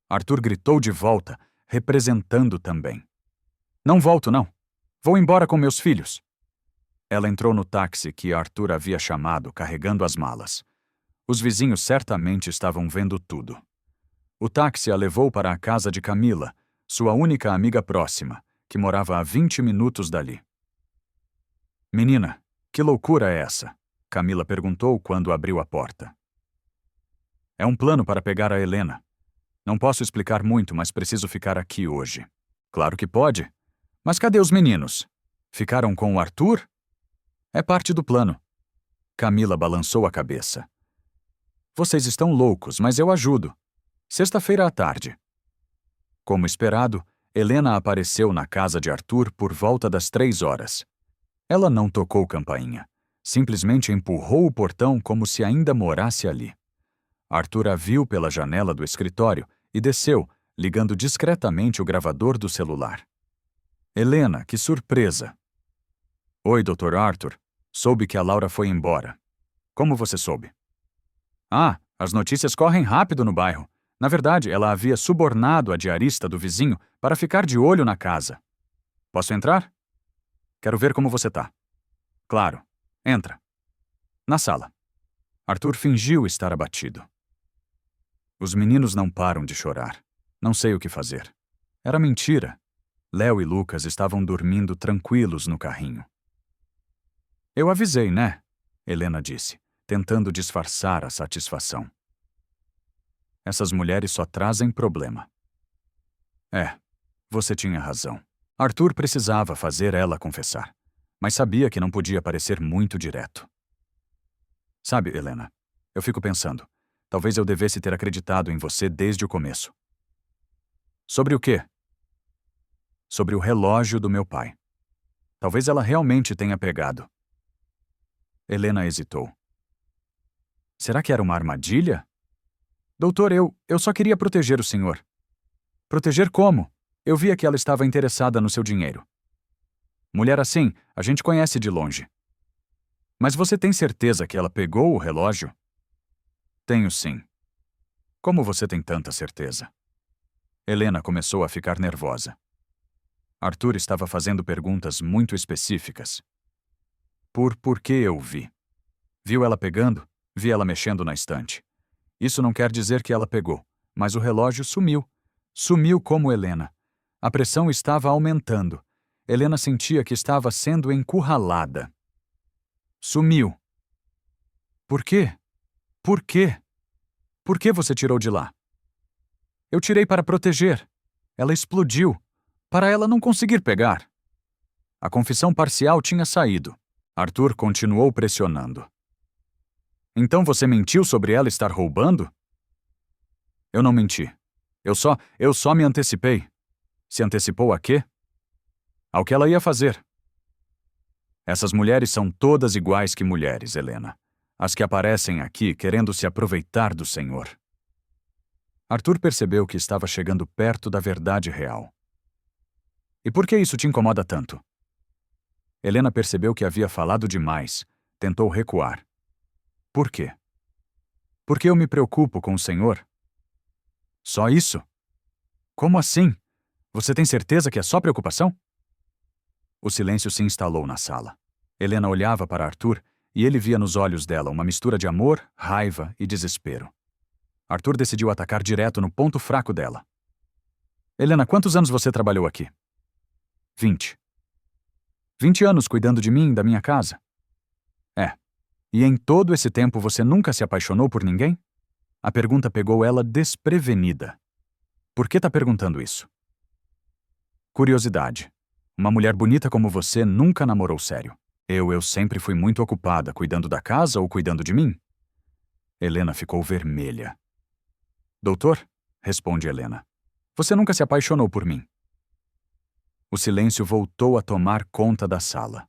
Speaker 1: Arthur gritou de volta, representando também. Não volto, não. Vou embora com meus filhos. Ela entrou no táxi que Arthur havia chamado, carregando as malas. Os vizinhos certamente estavam vendo tudo. O táxi a levou para a casa de Camila, sua única amiga próxima, que morava a 20 minutos dali. Menina, que loucura é essa? Camila perguntou quando abriu a porta. É um plano para pegar a Helena. Não posso explicar muito, mas preciso ficar aqui hoje. Claro que pode. Mas cadê os meninos? Ficaram com o Arthur? É parte do plano. Camila balançou a cabeça. Vocês estão loucos, mas eu ajudo. Sexta-feira à tarde. Como esperado, Helena apareceu na casa de Arthur por volta das 3 horas. Ela não tocou campainha. Simplesmente empurrou o portão como se ainda morasse ali. Arthur a viu pela janela do escritório e desceu, ligando discretamente o gravador do celular. Helena, que surpresa! Oi, Dr. Arthur. Soube que a Laura foi embora. Como você soube? Ah, as notícias correm rápido no bairro. Na verdade, ela havia subornado a diarista do vizinho para ficar de olho na casa. Posso entrar? Quero ver como você tá. Claro. Entra. Na sala. Arthur fingiu estar abatido. Os meninos não param de chorar. Não sei o que fazer. Era mentira. Léo e Lucas estavam dormindo tranquilos no carrinho. Eu avisei, né? Helena disse, tentando disfarçar a satisfação. Essas mulheres só trazem problema. É, você tinha razão. Arthur precisava fazer ela confessar, mas sabia que não podia parecer muito direto. Sabe, Helena, eu fico pensando, talvez eu devesse ter acreditado em você desde o começo. Sobre o quê? Sobre o relógio do meu pai. Talvez ela realmente tenha pegado. Helena hesitou. Será que era uma armadilha? Doutor, eu só queria proteger o senhor. Proteger como? Eu via que ela estava interessada no seu dinheiro. Mulher assim, a gente conhece de longe. Mas você tem certeza que ela pegou o relógio? Tenho sim. Como você tem tanta certeza? Helena começou a ficar nervosa. Arthur estava fazendo perguntas muito específicas. Por que eu vi? Viu ela pegando? Vi ela mexendo na estante. Isso não quer dizer que ela pegou, mas o relógio sumiu. Sumiu como Helena. A pressão estava aumentando. Helena sentia que estava sendo encurralada. Sumiu. Por quê? Por quê? Por que você tirou de lá? Eu tirei para proteger. Ela explodiu. Para ela não conseguir pegar. A confissão parcial tinha saído. Arthur continuou pressionando. Então você mentiu sobre ela estar roubando? Eu não menti. Eu só me antecipei. Se antecipou a quê? Ao que ela ia fazer. Essas mulheres são todas iguais que mulheres, Helena. As que aparecem aqui querendo se aproveitar do Senhor. Arthur percebeu que estava chegando perto da verdade real. E por que isso te incomoda tanto? Helena percebeu que havia falado demais. Tentou recuar. Por quê? Porque eu me preocupo com o Senhor? Só isso? Como assim? Você tem certeza que é só preocupação? O silêncio se instalou na sala. Helena olhava para Arthur e ele via nos olhos dela uma mistura de amor, raiva e desespero. Arthur decidiu atacar direto no ponto fraco dela. Helena, quantos anos você trabalhou aqui? 20. 20 anos cuidando de mim e da minha casa? É. E em todo esse tempo você nunca se apaixonou por ninguém? A pergunta pegou ela desprevenida. Por que tá perguntando isso? Curiosidade. Uma mulher bonita como você nunca namorou sério. Eu sempre fui muito ocupada cuidando da casa ou cuidando de mim? Helena ficou vermelha. Doutor, responde Helena, você nunca se apaixonou por mim. O silêncio voltou a tomar conta da sala.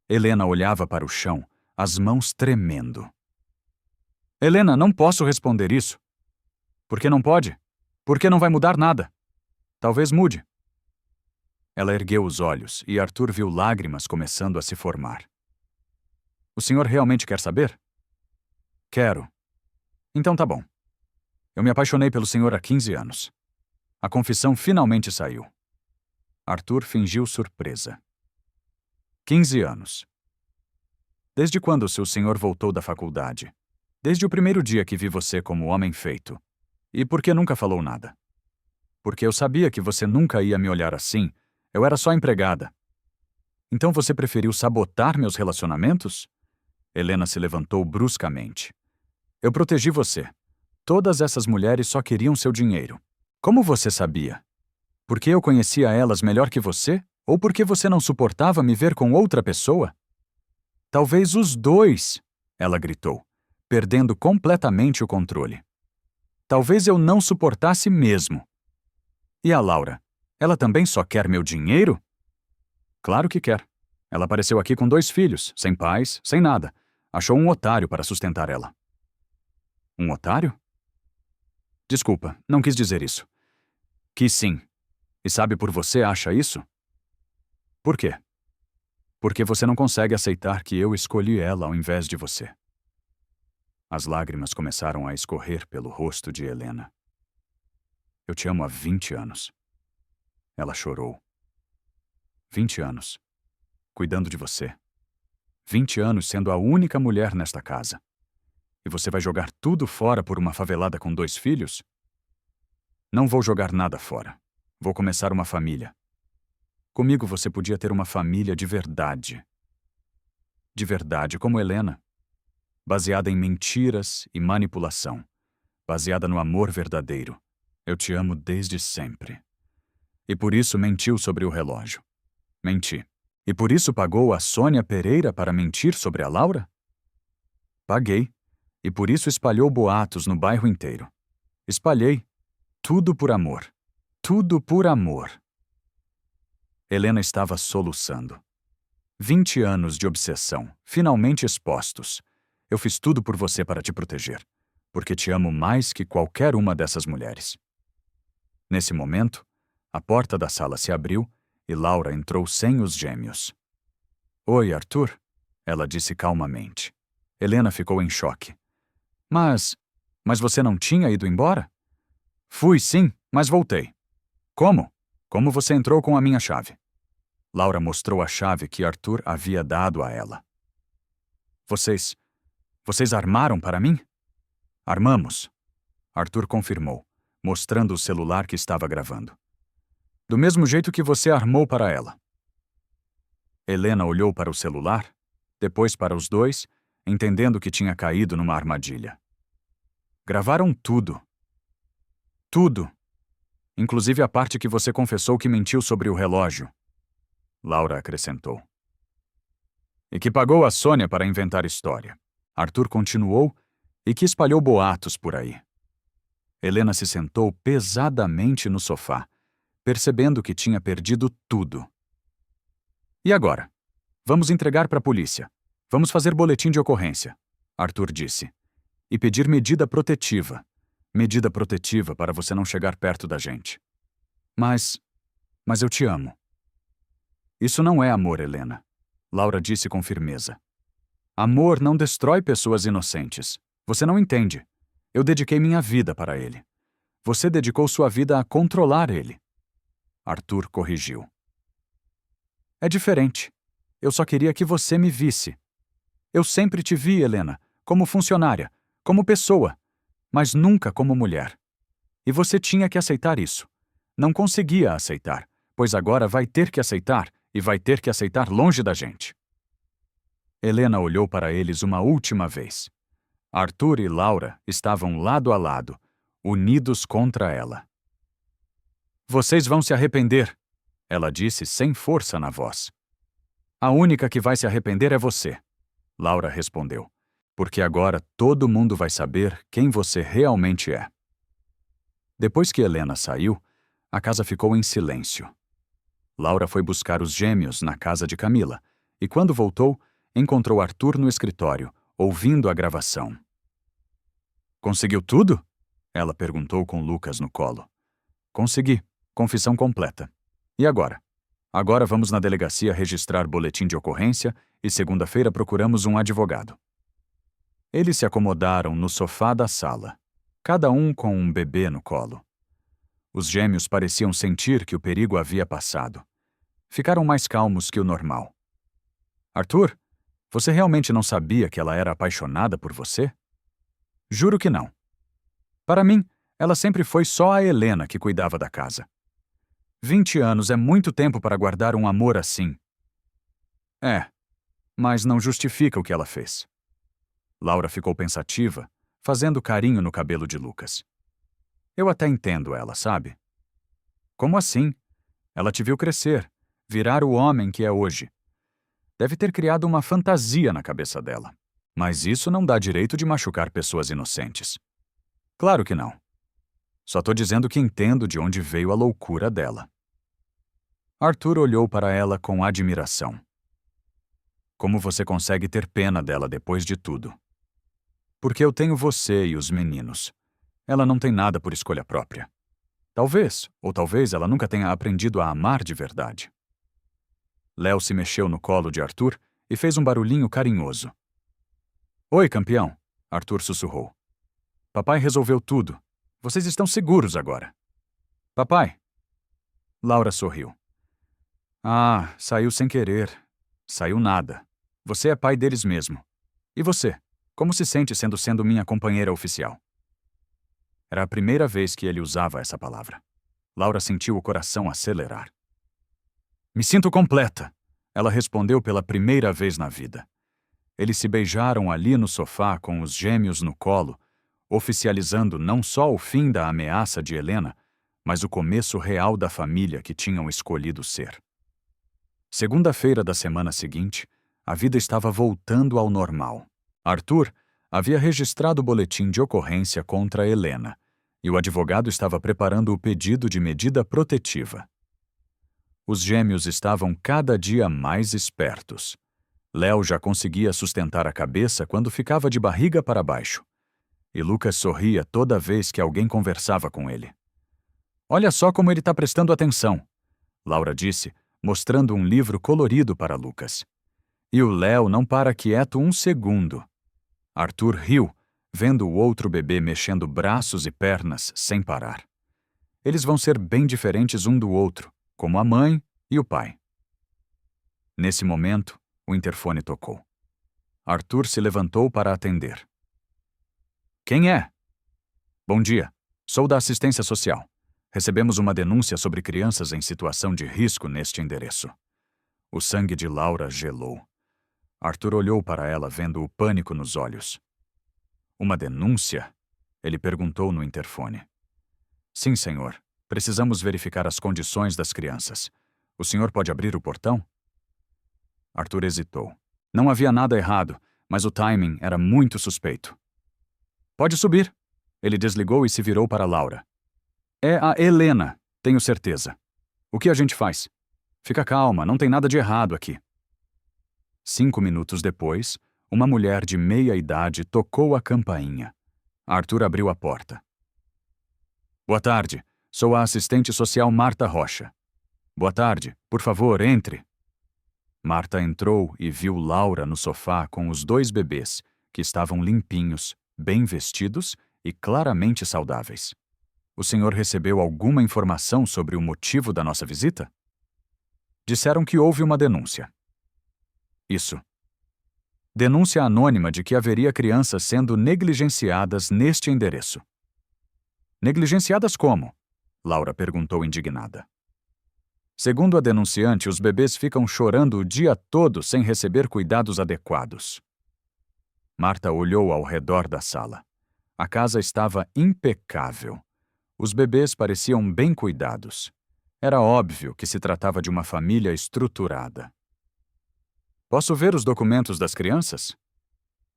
Speaker 1: Helena olhava para o chão, as mãos tremendo. Helena, não posso responder isso. Por que não pode? Porque não vai mudar nada. Talvez mude. Ela ergueu os olhos e Arthur viu lágrimas começando a se formar. O senhor realmente quer saber? Quero. Então tá bom. Eu me apaixonei pelo senhor há 15 anos. A confissão finalmente saiu. Arthur fingiu surpresa. 15 anos. Desde quando o senhor voltou da faculdade? Desde o primeiro dia que vi você como homem feito. E por que nunca falou nada? Porque eu sabia que você nunca ia me olhar assim. Eu era só empregada. Então você preferiu sabotar meus relacionamentos? Helena se levantou bruscamente. Eu protegi você. Todas essas mulheres só queriam seu dinheiro. Como você sabia? Porque eu conhecia elas melhor que você? Ou porque você não suportava me ver com outra pessoa? Talvez os dois, ela gritou, perdendo completamente o controle. Talvez eu não suportasse mesmo. E a Laura? Ela também só quer meu dinheiro? Claro que quer. Ela apareceu aqui com 2 filhos, sem pais, sem nada. Achou um otário para sustentar ela. Um otário? Desculpa, não quis dizer isso. Quis sim. E sabe por você acha isso? Por quê? Porque você não consegue aceitar que eu escolhi ela ao invés de você. As lágrimas começaram a escorrer pelo rosto de Helena. Eu te amo há 20 anos. Ela chorou. 20 anos. Cuidando de você. 20 anos sendo a única mulher nesta casa. E você vai jogar tudo fora por uma favelada com 2 filhos? Não vou jogar nada fora. Vou começar uma família. Comigo você podia ter uma família de verdade. De verdade, como Helena. Baseada em mentiras e manipulação. Baseada no amor verdadeiro. Eu te amo desde sempre. E por isso mentiu sobre o relógio. Menti. E por isso pagou a Sônia Pereira para mentir sobre a Laura? Paguei. E por isso espalhou boatos no bairro inteiro. Espalhei. Tudo por amor. Tudo por amor. Helena estava soluçando. 20 anos de obsessão, finalmente expostos. Eu fiz tudo por você para te proteger, porque te amo mais que qualquer uma dessas mulheres. Nesse momento, a porta da sala se abriu e Laura entrou sem os gêmeos. Oi, Arthur, ela disse calmamente. Helena ficou em choque. Mas você não tinha ido embora? Fui sim, mas voltei. Como? Como você entrou com a minha chave? Laura mostrou a chave que Arthur havia dado a ela. Vocês armaram para mim? Armamos. Arthur confirmou, mostrando o celular que estava gravando. Do mesmo jeito que você armou para ela. Helena olhou para o celular, depois para os dois, entendendo que tinha caído numa armadilha. Gravaram tudo. Tudo. Inclusive a parte que você confessou que mentiu sobre o relógio. Laura acrescentou. E que pagou a Sônia para inventar história. Arthur continuou e que espalhou boatos por aí. Helena se sentou pesadamente no sofá, percebendo que tinha perdido tudo. E agora? Vamos entregar para a polícia. Vamos fazer boletim de ocorrência, Arthur disse. E pedir medida protetiva. Medida protetiva para você não chegar perto da gente. Mas eu te amo. Isso não é amor, Helena. Laura disse com firmeza. Amor não destrói pessoas inocentes. Você não entende. Eu dediquei minha vida para ele. Você dedicou sua vida a controlar ele. Arthur corrigiu. É diferente. Eu só queria que você me visse. Eu sempre te vi, Helena, como funcionária, como pessoa, mas nunca como mulher. E você tinha que aceitar isso. Não conseguia aceitar, pois agora vai ter que aceitar e vai ter que aceitar longe da gente. Helena olhou para eles uma última vez. Arthur e Laura estavam lado a lado, unidos contra ela. Vocês vão se arrepender, ela disse sem força na voz. A única que vai se arrepender é você, Laura respondeu, porque agora todo mundo vai saber quem você realmente é. Depois que Helena saiu, a casa ficou em silêncio. Laura foi buscar os gêmeos na casa de Camila, e quando voltou, encontrou Arthur no escritório, ouvindo a gravação. Conseguiu tudo? Ela perguntou com Lucas no colo. Consegui. Confissão completa. E agora? Agora vamos na delegacia registrar boletim de ocorrência e segunda-feira procuramos um advogado. Eles se acomodaram no sofá da sala, cada um com um bebê no colo. Os gêmeos pareciam sentir que o perigo havia passado. Ficaram mais calmos que o normal. Arthur, você realmente não sabia que ela era apaixonada por você? Juro que não. Para mim, ela sempre foi só a Helena que cuidava da casa. 20 anos é muito tempo para guardar um amor assim. É, mas não justifica o que ela fez. Laura ficou pensativa, fazendo carinho no cabelo de Lucas. Eu até entendo ela, sabe? Como assim? Ela te viu crescer, virar o homem que é hoje. Deve ter criado uma fantasia na cabeça dela. Mas isso não dá direito de machucar pessoas inocentes. Claro que não. Só tô dizendo que entendo de onde veio a loucura dela. Arthur olhou para ela com admiração. Como você consegue ter pena dela depois de tudo? Porque eu tenho você e os meninos. Ela não tem nada por escolha própria. Talvez, ou talvez ela nunca tenha aprendido a amar de verdade. Léo se mexeu no colo de Arthur e fez um barulhinho carinhoso. Oi, campeão, Arthur sussurrou. Papai resolveu tudo. Vocês estão seguros agora. Papai. Laura sorriu. Ah, saiu sem querer. Saiu nada. Você é pai deles mesmo. E você? Como se sente sendo minha companheira oficial? Era a primeira vez que ele usava essa palavra. Laura sentiu o coração acelerar. Me sinto completa, ela respondeu pela primeira vez na vida. Eles se beijaram ali no sofá com os gêmeos no colo, oficializando não só o fim da ameaça de Helena, mas o começo real da família que tinham escolhido ser. Segunda-feira da semana seguinte, a vida estava voltando ao normal. Arthur havia registrado o boletim de ocorrência contra Helena, e o advogado estava preparando o pedido de medida protetiva. Os gêmeos estavam cada dia mais espertos. Léo já conseguia sustentar a cabeça quando ficava de barriga para baixo. E Lucas sorria toda vez que alguém conversava com ele. Olha só como ele está prestando atenção, Laura disse, mostrando um livro colorido para Lucas. E o Léo não para quieto um segundo. Arthur riu, vendo o outro bebê mexendo braços e pernas sem parar. Eles vão ser bem diferentes um do outro, como a mãe e o pai. Nesse momento, o interfone tocou. Arthur se levantou para atender. Quem é? Bom dia, sou da assistência social. Recebemos uma denúncia sobre crianças em situação de risco neste endereço. O sangue de Laura gelou. Arthur olhou para ela, vendo o pânico nos olhos. Uma denúncia? Ele perguntou no interfone. Sim, senhor. Precisamos verificar as condições das crianças. O senhor pode abrir o portão? Arthur hesitou. Não havia nada errado, mas o timing era muito suspeito. Pode subir. Ele desligou e se virou para Laura. É a Helena, tenho certeza. O que a gente faz? Fica calma, não tem nada de errado aqui. 5 minutos depois, uma mulher de meia-idade tocou a campainha. Arthur abriu a porta. Boa tarde, sou a assistente social Marta Rocha. Boa tarde, por favor, entre. Marta entrou e viu Laura no sofá com os 2 bebês, que estavam limpinhos, bem vestidos e claramente saudáveis. O senhor recebeu alguma informação sobre o motivo da nossa visita? Disseram que houve uma denúncia. Isso. Denúncia anônima de que haveria crianças sendo negligenciadas neste endereço. Negligenciadas como? Laura perguntou indignada. Segundo a denunciante, os bebês ficam chorando o dia todo sem receber cuidados adequados. Marta olhou ao redor da sala. A casa estava impecável. Os bebês pareciam bem cuidados. Era óbvio que se tratava de uma família estruturada. Posso ver os documentos das crianças?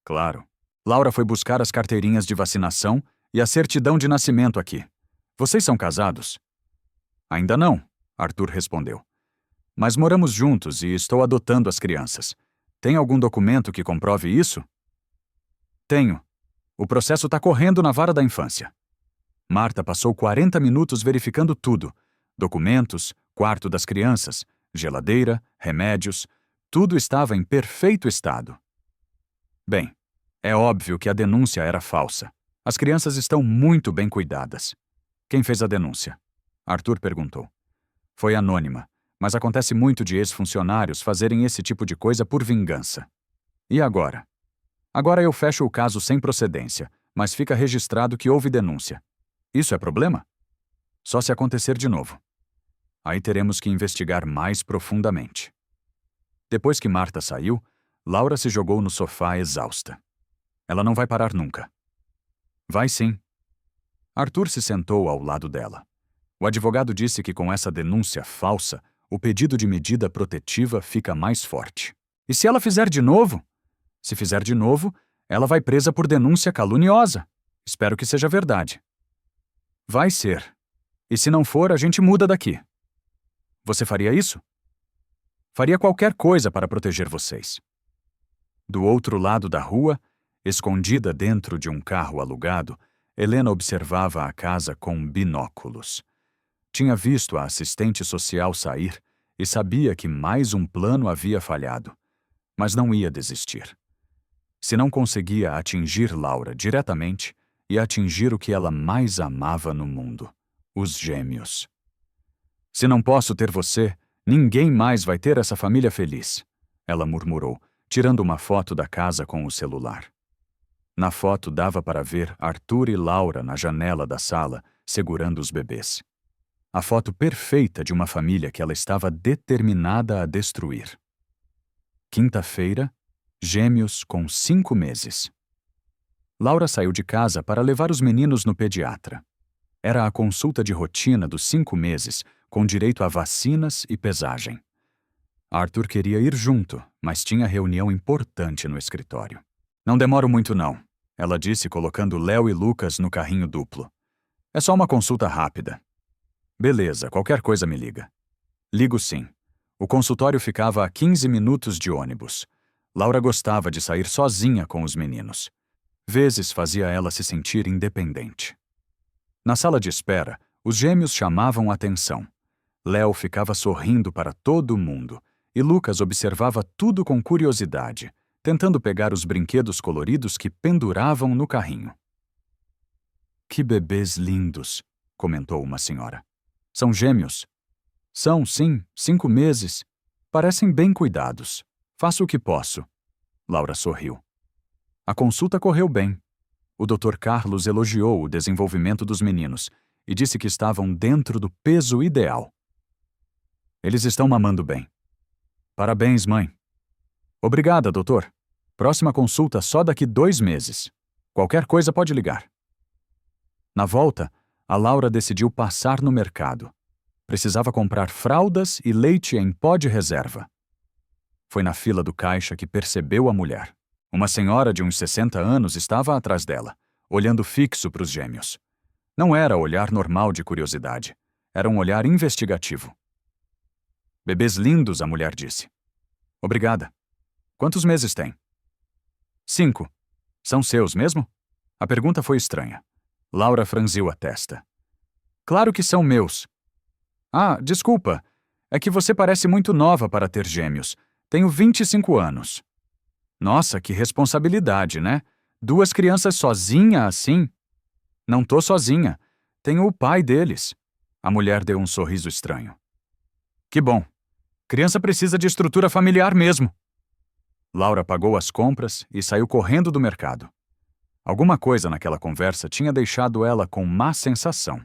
Speaker 1: Claro. Laura foi buscar as carteirinhas de vacinação e a certidão de nascimento aqui. Vocês são casados? Ainda não, Arthur respondeu. Mas moramos juntos e estou adotando as crianças. Tem algum documento que comprove isso? Tenho. O processo está correndo na vara da infância. Marta passou 40 minutos verificando tudo. Documentos, quarto das crianças, geladeira, remédios. Tudo estava em perfeito estado. Bem, é óbvio que a denúncia era falsa. As crianças estão muito bem cuidadas. Quem fez a denúncia? Arthur perguntou. Foi anônima, mas acontece muito de ex-funcionários fazerem esse tipo de coisa por vingança. E agora? Agora eu fecho o caso sem procedência, mas fica registrado que houve denúncia. Isso é problema? Só se acontecer de novo. Aí teremos que investigar mais profundamente. Depois que Marta saiu, Laura se jogou no sofá exausta. Ela não vai parar nunca. Vai sim. Arthur se sentou ao lado dela. O advogado disse que com essa denúncia falsa, o pedido de medida protetiva fica mais forte. E se ela fizer de novo? Se fizer de novo, ela vai presa por denúncia caluniosa. Espero que seja verdade. Vai ser. E se não for, a gente muda daqui. Você faria isso? Faria qualquer coisa para proteger vocês. Do outro lado da rua, escondida dentro de um carro alugado, Helena observava a casa com binóculos. Tinha visto a assistente social sair e sabia que mais um plano havia falhado, mas não ia desistir. Se não conseguia atingir Laura diretamente, ia atingir o que ela mais amava no mundo: os gêmeos. Se não posso ter você, ninguém mais vai ter essa família feliz, ela murmurou, tirando uma foto da casa com o celular. Na foto dava para ver Arthur e Laura na janela da sala, segurando os bebês. A foto perfeita de uma família que ela estava determinada a destruir. Quinta-feira, gêmeos com 5 meses. Laura saiu de casa para levar os meninos no pediatra. Era a consulta de rotina dos 5 meses, com direito a vacinas e pesagem. Arthur queria ir junto, mas tinha reunião importante no escritório. Não demoro muito não, ela disse colocando Léo e Lucas no carrinho duplo. É só uma consulta rápida. Beleza, qualquer coisa me liga. Ligo sim. O consultório ficava a 15 minutos de ônibus. Laura gostava de sair sozinha com os meninos. Vezes fazia ela se sentir independente. Na sala de espera, os gêmeos chamavam atenção. Léo ficava sorrindo para todo mundo e Lucas observava tudo com curiosidade, tentando pegar os brinquedos coloridos que penduravam no carrinho. Que bebês lindos, comentou uma senhora. São gêmeos? São, sim, 5 meses. Parecem bem cuidados. Faço o que posso. Laura sorriu. A consulta correu bem. O Dr. Carlos elogiou o desenvolvimento dos meninos e disse que estavam dentro do peso ideal. Eles estão mamando bem. Parabéns, mãe. Obrigada, doutor. Próxima consulta só daqui 2 meses. Qualquer coisa pode ligar. Na volta, a Laura decidiu passar no mercado. Precisava comprar fraldas e leite em pó de reserva. Foi na fila do caixa que percebeu a mulher. Uma senhora de uns 60 anos estava atrás dela, olhando fixo para os gêmeos. Não era olhar normal de curiosidade. Era um olhar investigativo. Bebês lindos, a mulher disse. Obrigada. Quantos meses tem? 5. São seus mesmo? A pergunta foi estranha. Laura franziu a testa. Claro que são meus. Ah, desculpa. É que você parece muito nova para ter gêmeos. Tenho 25 anos. Nossa, que responsabilidade, né? 2 crianças sozinha assim? Não tô sozinha. Tenho o pai deles. A mulher deu um sorriso estranho. Que bom. Criança precisa de estrutura familiar mesmo. Laura pagou as compras e saiu correndo do mercado. Alguma coisa naquela conversa tinha deixado ela com má sensação.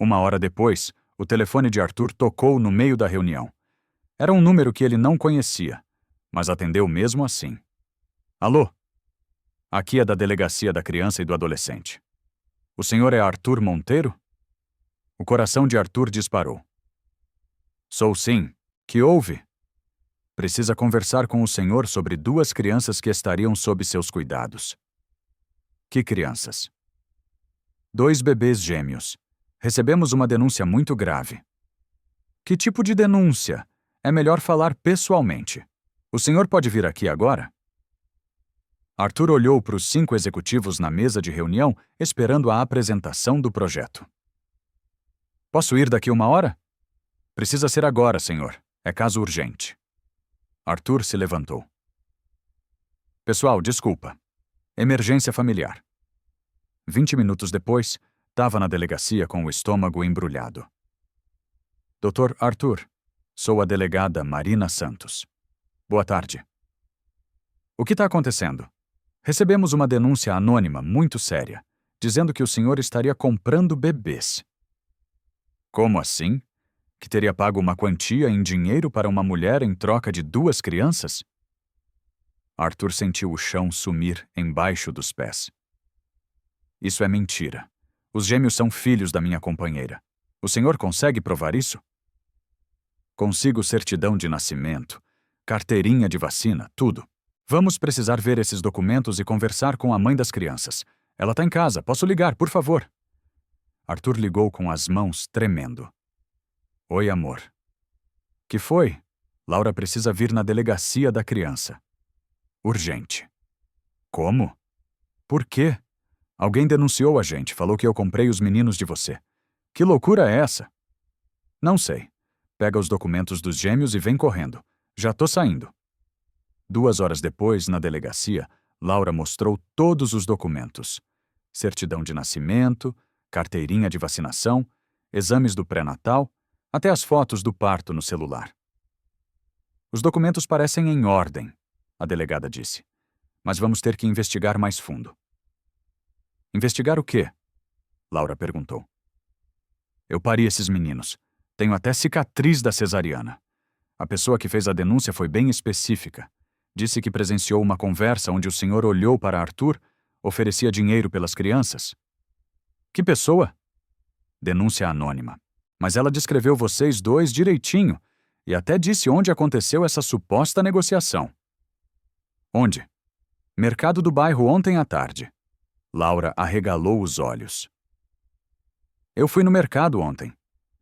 Speaker 1: 1 hora depois, o telefone de Arthur tocou no meio da reunião. Era um número que ele não conhecia, mas atendeu mesmo assim. Alô? Aqui é da Delegacia da Criança e do Adolescente. O senhor é Arthur Monteiro? O coração de Arthur disparou. Sou sim. Que houve? Precisa conversar com o senhor sobre 2 crianças que estariam sob seus cuidados. Que crianças? 2 bebês gêmeos. Recebemos uma denúncia muito grave. Que tipo de denúncia? É melhor falar pessoalmente. O senhor pode vir aqui agora? Arthur olhou para os 5 executivos na mesa de reunião, esperando a apresentação do projeto. Posso ir daqui 1 hora? Precisa ser agora, senhor. É caso urgente. Arthur se levantou. Pessoal, desculpa. Emergência familiar. 20 minutos depois, estava na delegacia com o estômago embrulhado. Dr. Arthur, sou a delegada Marina Santos. Boa tarde. O que está acontecendo? Recebemos uma denúncia anônima muito séria, dizendo que o senhor estaria comprando bebês. Como assim? Que teria pago uma quantia em dinheiro para uma mulher em troca de 2 crianças? Arthur sentiu o chão sumir embaixo dos pés. Isso é mentira. Os gêmeos são filhos da minha companheira. O senhor consegue provar isso? Consigo certidão de nascimento, carteirinha de vacina, tudo. Vamos precisar ver esses documentos e conversar com a mãe das crianças. Ela está em casa, posso ligar, por favor? Arthur ligou com as mãos tremendo. Oi, amor. Que foi? Laura precisa vir na delegacia da criança. Urgente. Como? Por quê? Alguém denunciou a gente, falou que eu comprei os meninos de você. Que loucura é essa? Não sei. Pega os documentos dos gêmeos e vem correndo. Já tô saindo. 2 horas depois, na delegacia, Laura mostrou todos os documentos. Certidão de nascimento, carteirinha de vacinação, exames do pré-natal, até as fotos do parto no celular. Os documentos parecem em ordem, a delegada disse. Mas vamos ter que investigar mais fundo. Investigar o quê? Laura perguntou. Eu pari esses meninos. Tenho até cicatriz da cesariana. A pessoa que fez a denúncia foi bem específica. Disse que presenciou uma conversa onde o senhor olhou para Arthur, oferecia dinheiro pelas crianças. Que pessoa? Denúncia anônima. Mas ela descreveu vocês dois direitinho e até disse onde aconteceu essa suposta negociação. Onde? Mercado do bairro ontem à tarde. Laura arregalou os olhos. Eu fui no mercado ontem.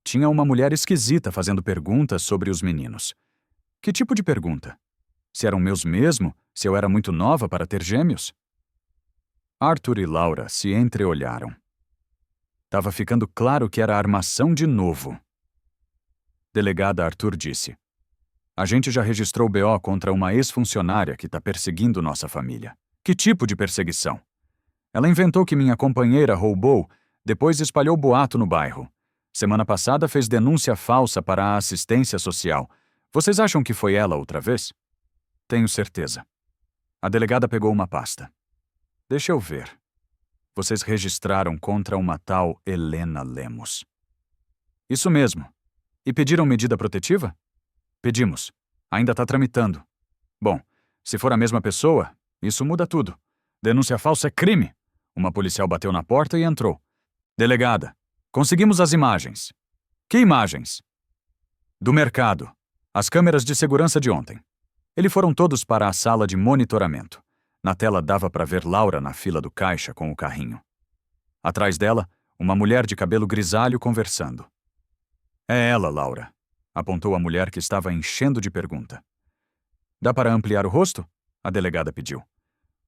Speaker 1: Tinha uma mulher esquisita fazendo perguntas sobre os meninos. Que tipo de pergunta? Se eram meus mesmo? Se eu era muito nova para ter gêmeos? Arthur e Laura se entreolharam. Tava ficando claro que era armação de novo. Delegada Arthur disse. A gente já registrou BO contra uma ex-funcionária que está perseguindo nossa família. Que tipo de perseguição? Ela inventou que minha companheira roubou, depois espalhou boato no bairro. Semana passada fez denúncia falsa para a assistência social. Vocês acham que foi ela outra vez? Tenho certeza. A delegada pegou uma pasta. Deixa eu ver. Vocês registraram contra uma tal Helena Lemos. Isso mesmo. E pediram medida protetiva? Pedimos. Ainda está tramitando. Bom, se for a mesma pessoa, isso muda tudo. Denúncia falsa é crime. Uma policial bateu na porta e entrou. Delegada, conseguimos as imagens. Que imagens? Do mercado. As câmeras de segurança de ontem. Eles foram todos para a sala de monitoramento. Na tela dava para ver Laura na fila do caixa com o carrinho. Atrás dela, uma mulher de cabelo grisalho conversando. É ela, Laura, apontou a mulher que estava enchendo de pergunta. Dá para ampliar o rosto? A delegada pediu.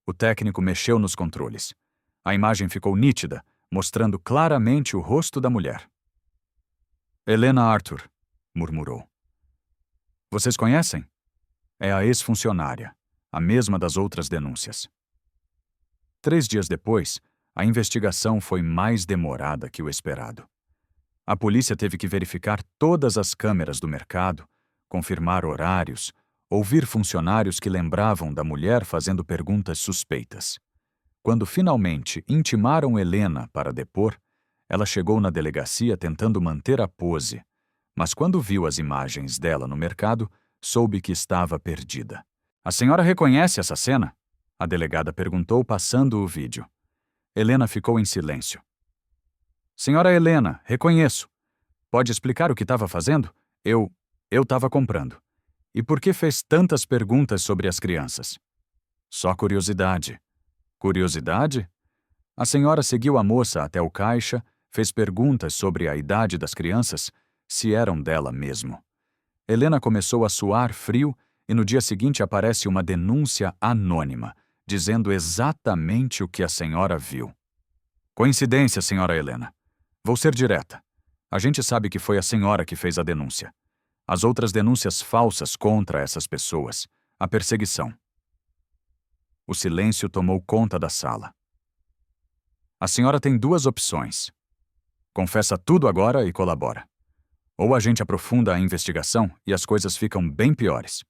Speaker 1: O técnico mexeu nos controles. A imagem ficou nítida, mostrando claramente o rosto da mulher. Helena Arthur, murmurou. Vocês conhecem? É a ex-funcionária, a mesma das outras denúncias. 3 dias depois, a investigação foi mais demorada que o esperado. A polícia teve que verificar todas as câmeras do mercado, confirmar horários, ouvir funcionários que lembravam da mulher fazendo perguntas suspeitas. Quando finalmente intimaram Helena para depor, ela chegou na delegacia tentando manter a pose, mas quando viu as imagens dela no mercado, soube que estava perdida. A senhora reconhece essa cena? A delegada perguntou, passando o vídeo. Helena ficou em silêncio. Senhora Helena, reconheço. Pode explicar o que estava fazendo? Eu estava comprando. E por que fez tantas perguntas sobre as crianças? Só curiosidade. Curiosidade? A senhora seguiu a moça até o caixa, fez perguntas sobre a idade das crianças, se eram dela mesmo. Helena começou a suar frio e no dia seguinte aparece uma denúncia anônima, dizendo exatamente o que a senhora viu. Coincidência, senhora Helena. Vou ser direta. A gente sabe que foi a senhora que fez a denúncia. As outras denúncias falsas contra essas pessoas, a perseguição. O silêncio tomou conta da sala. A senhora tem 2 opções. Confessa tudo agora e colabora. Ou a gente aprofunda a investigação e as coisas ficam bem piores.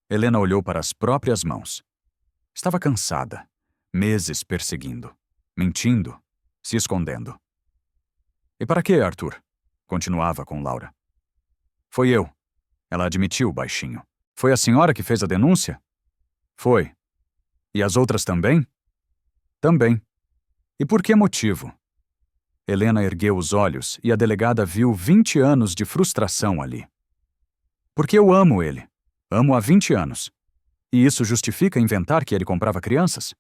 Speaker 1: Helena olhou para as próprias mãos. Estava cansada. Meses perseguindo. Mentindo. Se escondendo. E para quê, Arthur? Continuava com Laura. Foi eu. Ela admitiu baixinho. Foi a senhora que fez a denúncia? Foi. E as outras também? Também. E por que motivo? Helena ergueu os olhos e a delegada viu 20 anos de frustração ali. Porque eu amo ele. Amo há 20 anos. E isso justifica inventar que ele comprava crianças?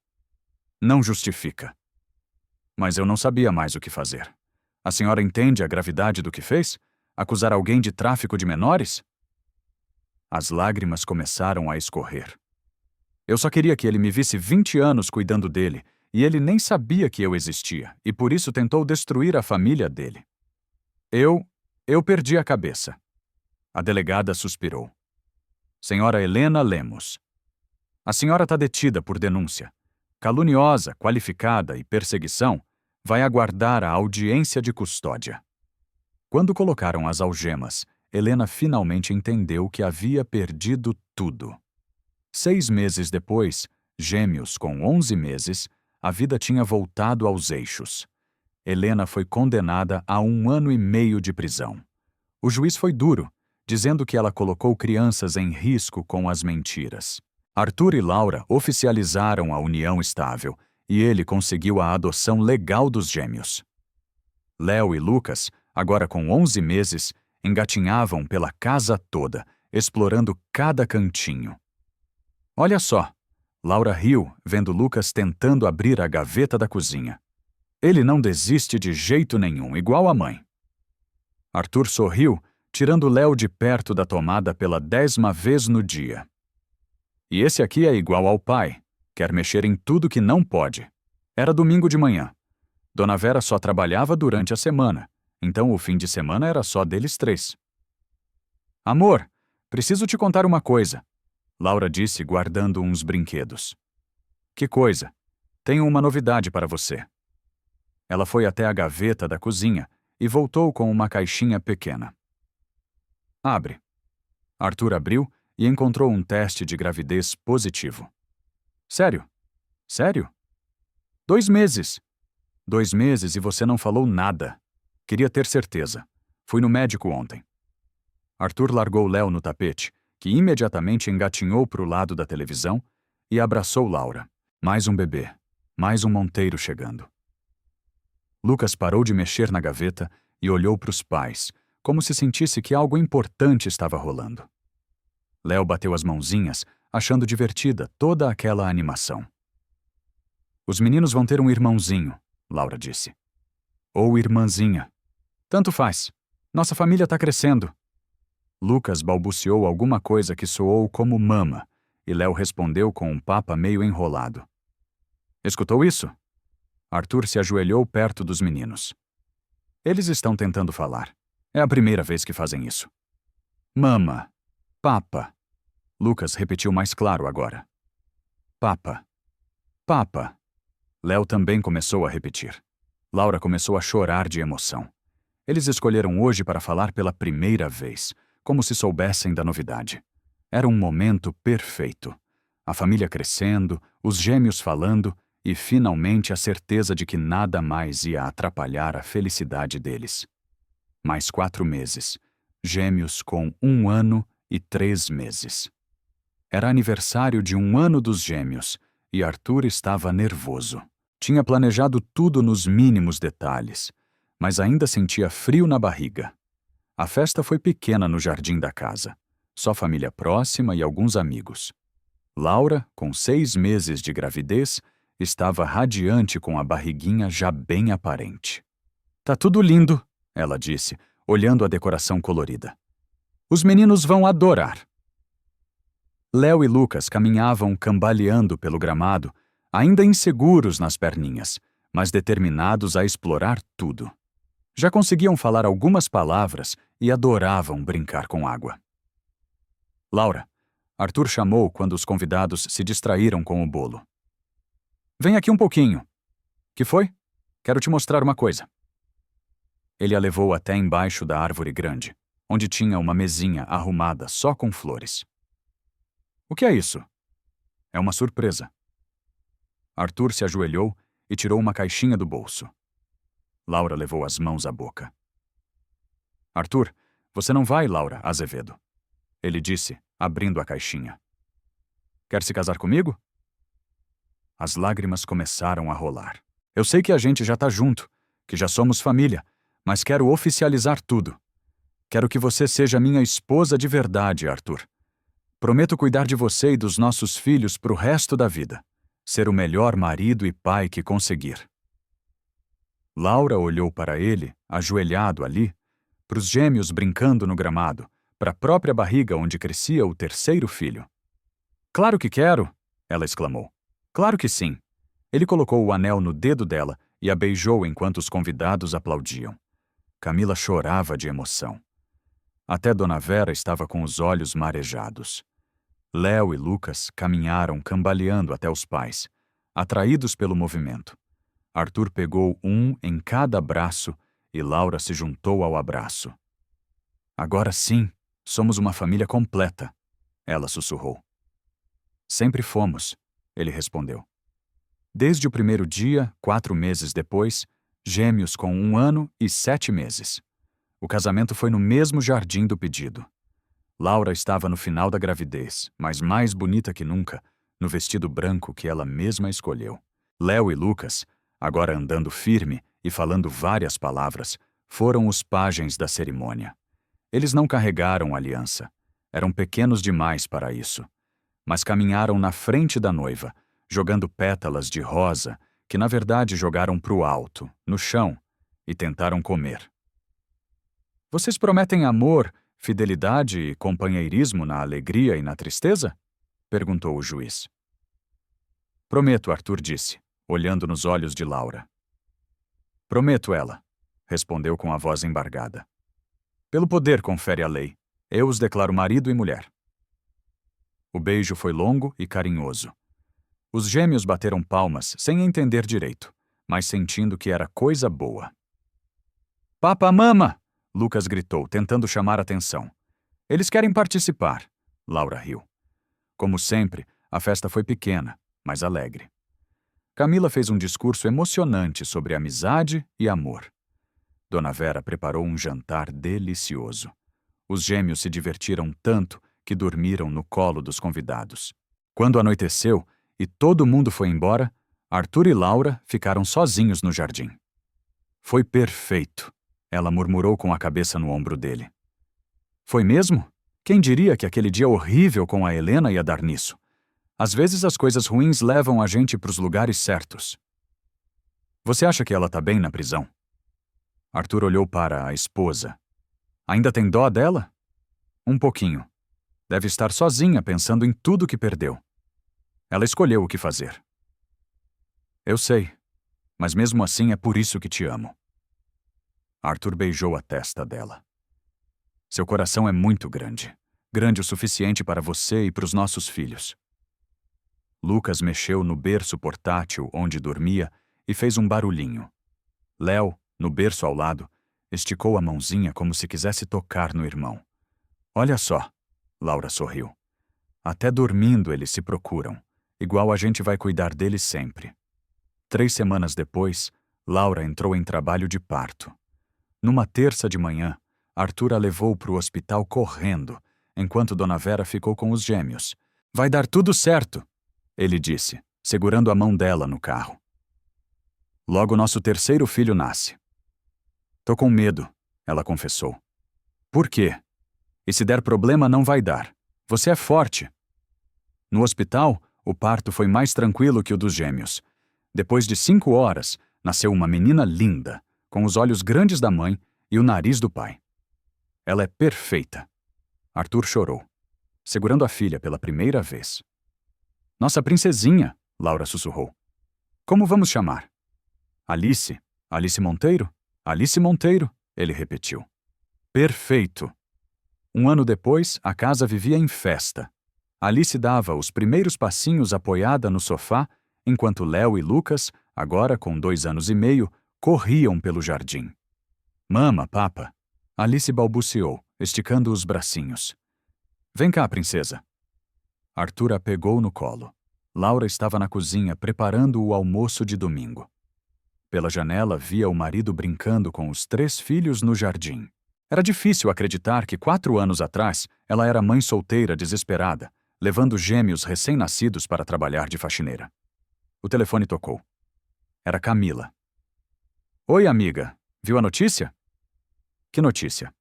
Speaker 1: Não justifica. Mas eu não sabia mais o que fazer. A senhora entende a gravidade do que fez? Acusar alguém de tráfico de menores? As lágrimas começaram a escorrer. Eu só queria que ele me visse 20 anos cuidando dele, e ele nem sabia que eu existia, e por isso tentou destruir a família dele. Eu perdi a cabeça. A delegada suspirou. Senhora Helena Lemos. A senhora está detida por denúncia. Caluniosa, qualificada e perseguição, vai aguardar a audiência de custódia. Quando colocaram as algemas, Helena finalmente entendeu que havia perdido tudo. 6 meses depois, gêmeos com 11 meses, a vida tinha voltado aos eixos. Helena foi condenada a 1 ano e meio de prisão. O juiz foi duro, dizendo que ela colocou crianças em risco com as mentiras. Arthur e Laura oficializaram a união estável e ele conseguiu a adoção legal dos gêmeos. Léo e Lucas, agora com 11 meses, engatinhavam pela casa toda, explorando cada cantinho. Olha só, Laura riu, vendo Lucas tentando abrir a gaveta da cozinha. Ele não desiste de jeito nenhum, igual a mãe. Arthur sorriu, tirando Léo de perto da tomada pela 10ª vez no dia. E esse aqui é igual ao pai, quer mexer em tudo que não pode. Era domingo de manhã. Dona Vera só trabalhava durante a semana, então o fim de semana era só deles 3. Amor, preciso te contar uma coisa, Laura disse, guardando uns brinquedos. Que coisa? Tenho uma novidade para você. Ela foi até a gaveta da cozinha e voltou com uma caixinha pequena. Abre. Arthur abriu e encontrou um teste de gravidez positivo. Sério? Sério? 2 meses. 2 meses e você não falou nada. Queria ter certeza. Fui no médico ontem. Arthur largou Léo no tapete, que imediatamente engatinhou para o lado da televisão e abraçou Laura. Mais um bebê. Mais um monteiro chegando. Lucas parou de mexer na gaveta e olhou para os pais, como se sentisse que algo importante estava rolando. Léo bateu as mãozinhas, achando divertida toda aquela animação. Os meninos vão ter um irmãozinho, Laura disse. Ou irmãzinha. Tanto faz. Nossa família está crescendo. Lucas balbuciou alguma coisa que soou como mama, e Léo respondeu com um papa meio enrolado. Escutou isso? Arthur se ajoelhou perto dos meninos. Eles estão tentando falar. É a primeira vez que fazem isso. Mama. Papa. Lucas repetiu mais claro agora. Papa. Papa. Léo também começou a repetir. Laura começou a chorar de emoção. Eles escolheram hoje para falar pela primeira vez, como se soubessem da novidade. Era um momento perfeito. A família crescendo, os gêmeos falando e, finalmente, a certeza de que nada mais ia atrapalhar a felicidade deles. Mais 4 meses. Gêmeos com 1 ano e 3 meses. Era aniversário de 1 ano dos gêmeos e Arthur estava nervoso. Tinha planejado tudo nos mínimos detalhes, mas ainda sentia frio na barriga. A festa foi pequena no jardim da casa. Só família próxima e alguns amigos. Laura, com 6 meses de gravidez, estava radiante com a barriguinha já bem aparente. Tá tudo lindo, ela disse, olhando a decoração colorida. Os meninos vão adorar. Léo e Lucas caminhavam cambaleando pelo gramado, ainda inseguros nas perninhas, mas determinados a explorar tudo. Já conseguiam falar algumas palavras e adoravam brincar com água. Laura, Arthur chamou quando os convidados se distraíram com o bolo. Vem aqui um pouquinho. Que foi? Quero te mostrar uma coisa. Ele a levou até embaixo da árvore grande, onde tinha uma mesinha arrumada só com flores. O que é isso? É uma surpresa. Arthur se ajoelhou e tirou uma caixinha do bolso. Laura levou as mãos à boca. Arthur, você não vai, Laura Azevedo. Ele disse, abrindo a caixinha. Quer se casar comigo? As lágrimas começaram a rolar. Eu sei que a gente já tá junto, que já somos família, mas quero oficializar tudo. Quero que você seja minha esposa de verdade, Arthur. Prometo cuidar de você e dos nossos filhos pro resto da vida. Ser o melhor marido e pai que conseguir. Laura olhou para ele, ajoelhado ali, pros gêmeos brincando no gramado, para a própria barriga onde crescia o 3º filho. Claro que quero, ela exclamou. Claro que sim. Ele colocou o anel no dedo dela e a beijou enquanto os convidados aplaudiam. Camila chorava de emoção. Até Dona Vera estava com os olhos marejados. Léo e Lucas caminharam cambaleando até os pais, atraídos pelo movimento. Arthur pegou um em cada braço e Laura se juntou ao abraço. Agora sim, somos uma família completa, ela sussurrou. Sempre fomos, ele respondeu. Desde o primeiro dia, 4 meses depois, gêmeos com 1 ano e 7 meses. O casamento foi no mesmo jardim do pedido. Laura estava no final da gravidez, mas mais bonita que nunca, no vestido branco que ela mesma escolheu. Léo e Lucas, agora andando firme e falando várias palavras, foram os pajens da cerimônia. Eles não carregaram aliança. Eram pequenos demais para isso. Mas caminharam na frente da noiva, jogando pétalas de rosa, que na verdade jogaram pro alto, no chão, e tentaram comer. Vocês prometem amor, fidelidade e companheirismo na alegria e na tristeza? Perguntou o juiz. Prometo, Arthur disse, olhando nos olhos de Laura. Prometo, ela, respondeu com a voz embargada. Pelo poder confere a lei, eu os declaro marido e mulher. O beijo foi longo e carinhoso. Os gêmeos bateram palmas sem entender direito, mas sentindo que era coisa boa. Papa, mama! Lucas gritou, tentando chamar atenção. Eles querem participar, Laura riu. Como sempre, a festa foi pequena, mas alegre. Camila fez um discurso emocionante sobre amizade e amor. Dona Vera preparou um jantar delicioso. Os gêmeos se divertiram tanto que dormiram no colo dos convidados. Quando anoiteceu e todo mundo foi embora, Arthur e Laura ficaram sozinhos no jardim. Foi perfeito, ela murmurou com a cabeça no ombro dele. Foi mesmo? Quem diria que aquele dia horrível com a Helena ia dar nisso? Às vezes as coisas ruins levam a gente para os lugares certos. Você acha que ela tá bem na prisão? Arthur olhou para a esposa. Ainda tem dó dela? Um pouquinho. Deve estar sozinha pensando em tudo que perdeu. Ela escolheu o que fazer. Eu sei, mas mesmo assim é por isso que te amo. Arthur beijou a testa dela. Seu coração é muito grande. Grande o suficiente para você e para os nossos filhos. Lucas mexeu no berço portátil onde dormia e fez um barulhinho. Léo, no berço ao lado, esticou a mãozinha como se quisesse tocar no irmão. Olha só, Laura sorriu. Até dormindo eles se procuram, igual a gente vai cuidar deles sempre. 3 semanas depois, Laura entrou em trabalho de parto. Numa terça de manhã, Arthur a levou para o hospital correndo, enquanto Dona Vera ficou com os gêmeos. Vai dar tudo certo, ele disse, segurando a mão dela no carro. Logo nosso terceiro filho nasce. Tô com medo, ela confessou. Por quê? E se der problema, não vai dar. Você é forte. No hospital, o parto foi mais tranquilo que o dos gêmeos. Depois de 5 horas, nasceu uma menina linda, com os olhos grandes da mãe e o nariz do pai. Ela é perfeita. Arthur chorou, segurando a filha pela primeira vez. Nossa princesinha, Laura sussurrou. Como vamos chamar? Alice? Alice Monteiro? Alice Monteiro, ele repetiu. Perfeito. 1 ano depois, a casa vivia em festa. Alice dava os primeiros passinhos apoiada no sofá, enquanto Léo e Lucas, agora com 2 anos e meio, corriam pelo jardim. Mama, papa. Alice balbuciou, esticando os bracinhos. Vem cá, princesa. Arthur a pegou no colo. Laura estava na cozinha preparando o almoço de domingo. Pela janela via o marido brincando com os 3 filhos no jardim. Era difícil acreditar que 4 anos atrás ela era mãe solteira desesperada, levando gêmeos recém-nascidos para trabalhar de faxineira. O telefone tocou. Era Camila. Oi, amiga. Viu a notícia? Que notícia?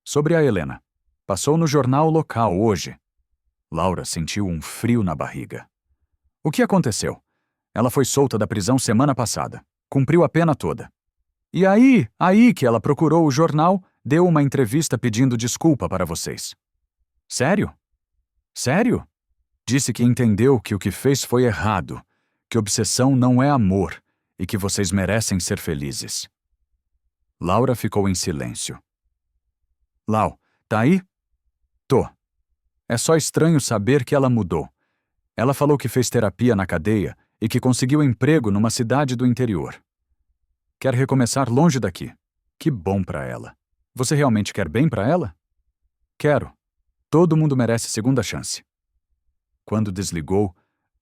Speaker 1: Sobre a Helena. Passou no jornal local hoje. Laura sentiu um frio na barriga. O que aconteceu? Ela foi solta da prisão semana passada. Cumpriu a pena toda. E aí que ela procurou o jornal, deu uma entrevista pedindo desculpa para vocês. Sério? Sério? Disse que entendeu que o que fez foi errado, que obsessão não é amor e que vocês merecem ser felizes. Laura ficou em silêncio. Lau, Tá aí? Tô. É só estranho saber que ela mudou. Ela falou que fez terapia na cadeia e que conseguiu emprego numa cidade do interior. Quer recomeçar longe daqui. Que bom pra ela. Você realmente quer bem pra ela? Quero. Todo mundo merece segunda chance. Quando desligou,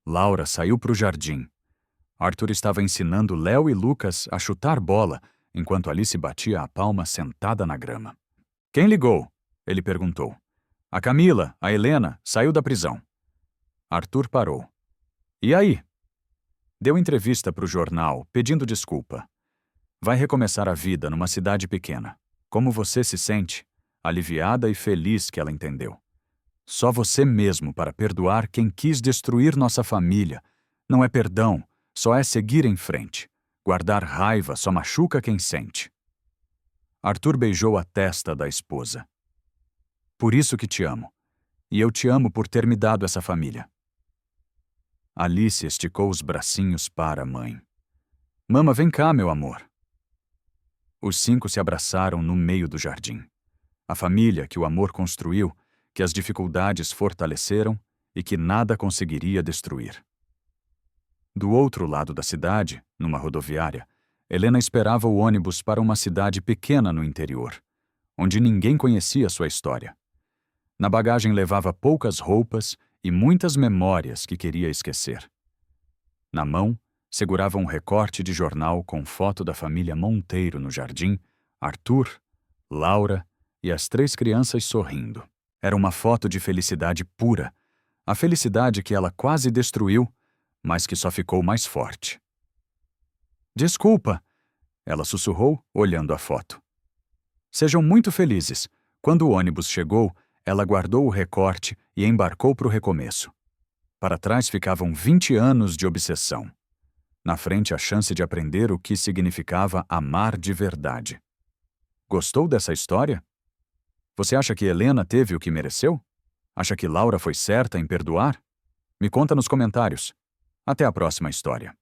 Speaker 1: Laura saiu pro jardim. Arthur estava ensinando Léo e Lucas a chutar bola, enquanto Alice batia a palma sentada na grama. Quem ligou? Ele perguntou. A Camila, a Helena, saiu da prisão. Arthur parou. E aí? Deu entrevista pro jornal, pedindo desculpa. Vai recomeçar a vida numa cidade pequena. Como você se sente? Aliviada e feliz que ela entendeu. Só você mesmo para perdoar quem quis destruir nossa família. Não é perdão, só é seguir em frente. Guardar raiva só machuca quem sente. Arthur beijou a testa da esposa. Por isso que te amo. E eu te amo por ter me dado essa família. Alice esticou os bracinhos para a mãe. Mama, vem cá, meu amor. Os 5 se abraçaram no meio do jardim. A família que o amor construiu, que as dificuldades fortaleceram e que nada conseguiria destruir. Do outro lado da cidade, numa rodoviária, Helena esperava o ônibus para uma cidade pequena no interior, onde ninguém conhecia sua história. Na bagagem levava poucas roupas e muitas memórias que queria esquecer. Na mão, segurava um recorte de jornal com foto da família Monteiro no jardim, Arthur, Laura e as 3 crianças sorrindo. Era uma foto de felicidade pura, a felicidade que ela quase destruiu, mas que só ficou mais forte. Desculpa, ela sussurrou, olhando a foto. Sejam muito felizes. Quando o ônibus chegou, ela guardou o recorte e embarcou para o recomeço. Para trás ficavam 20 anos de obsessão. Na frente, a chance de aprender o que significava amar de verdade. Gostou dessa história? Você acha que Helena teve o que mereceu? Acha que Laura foi certa em perdoar? Me conta nos comentários. Até a próxima história.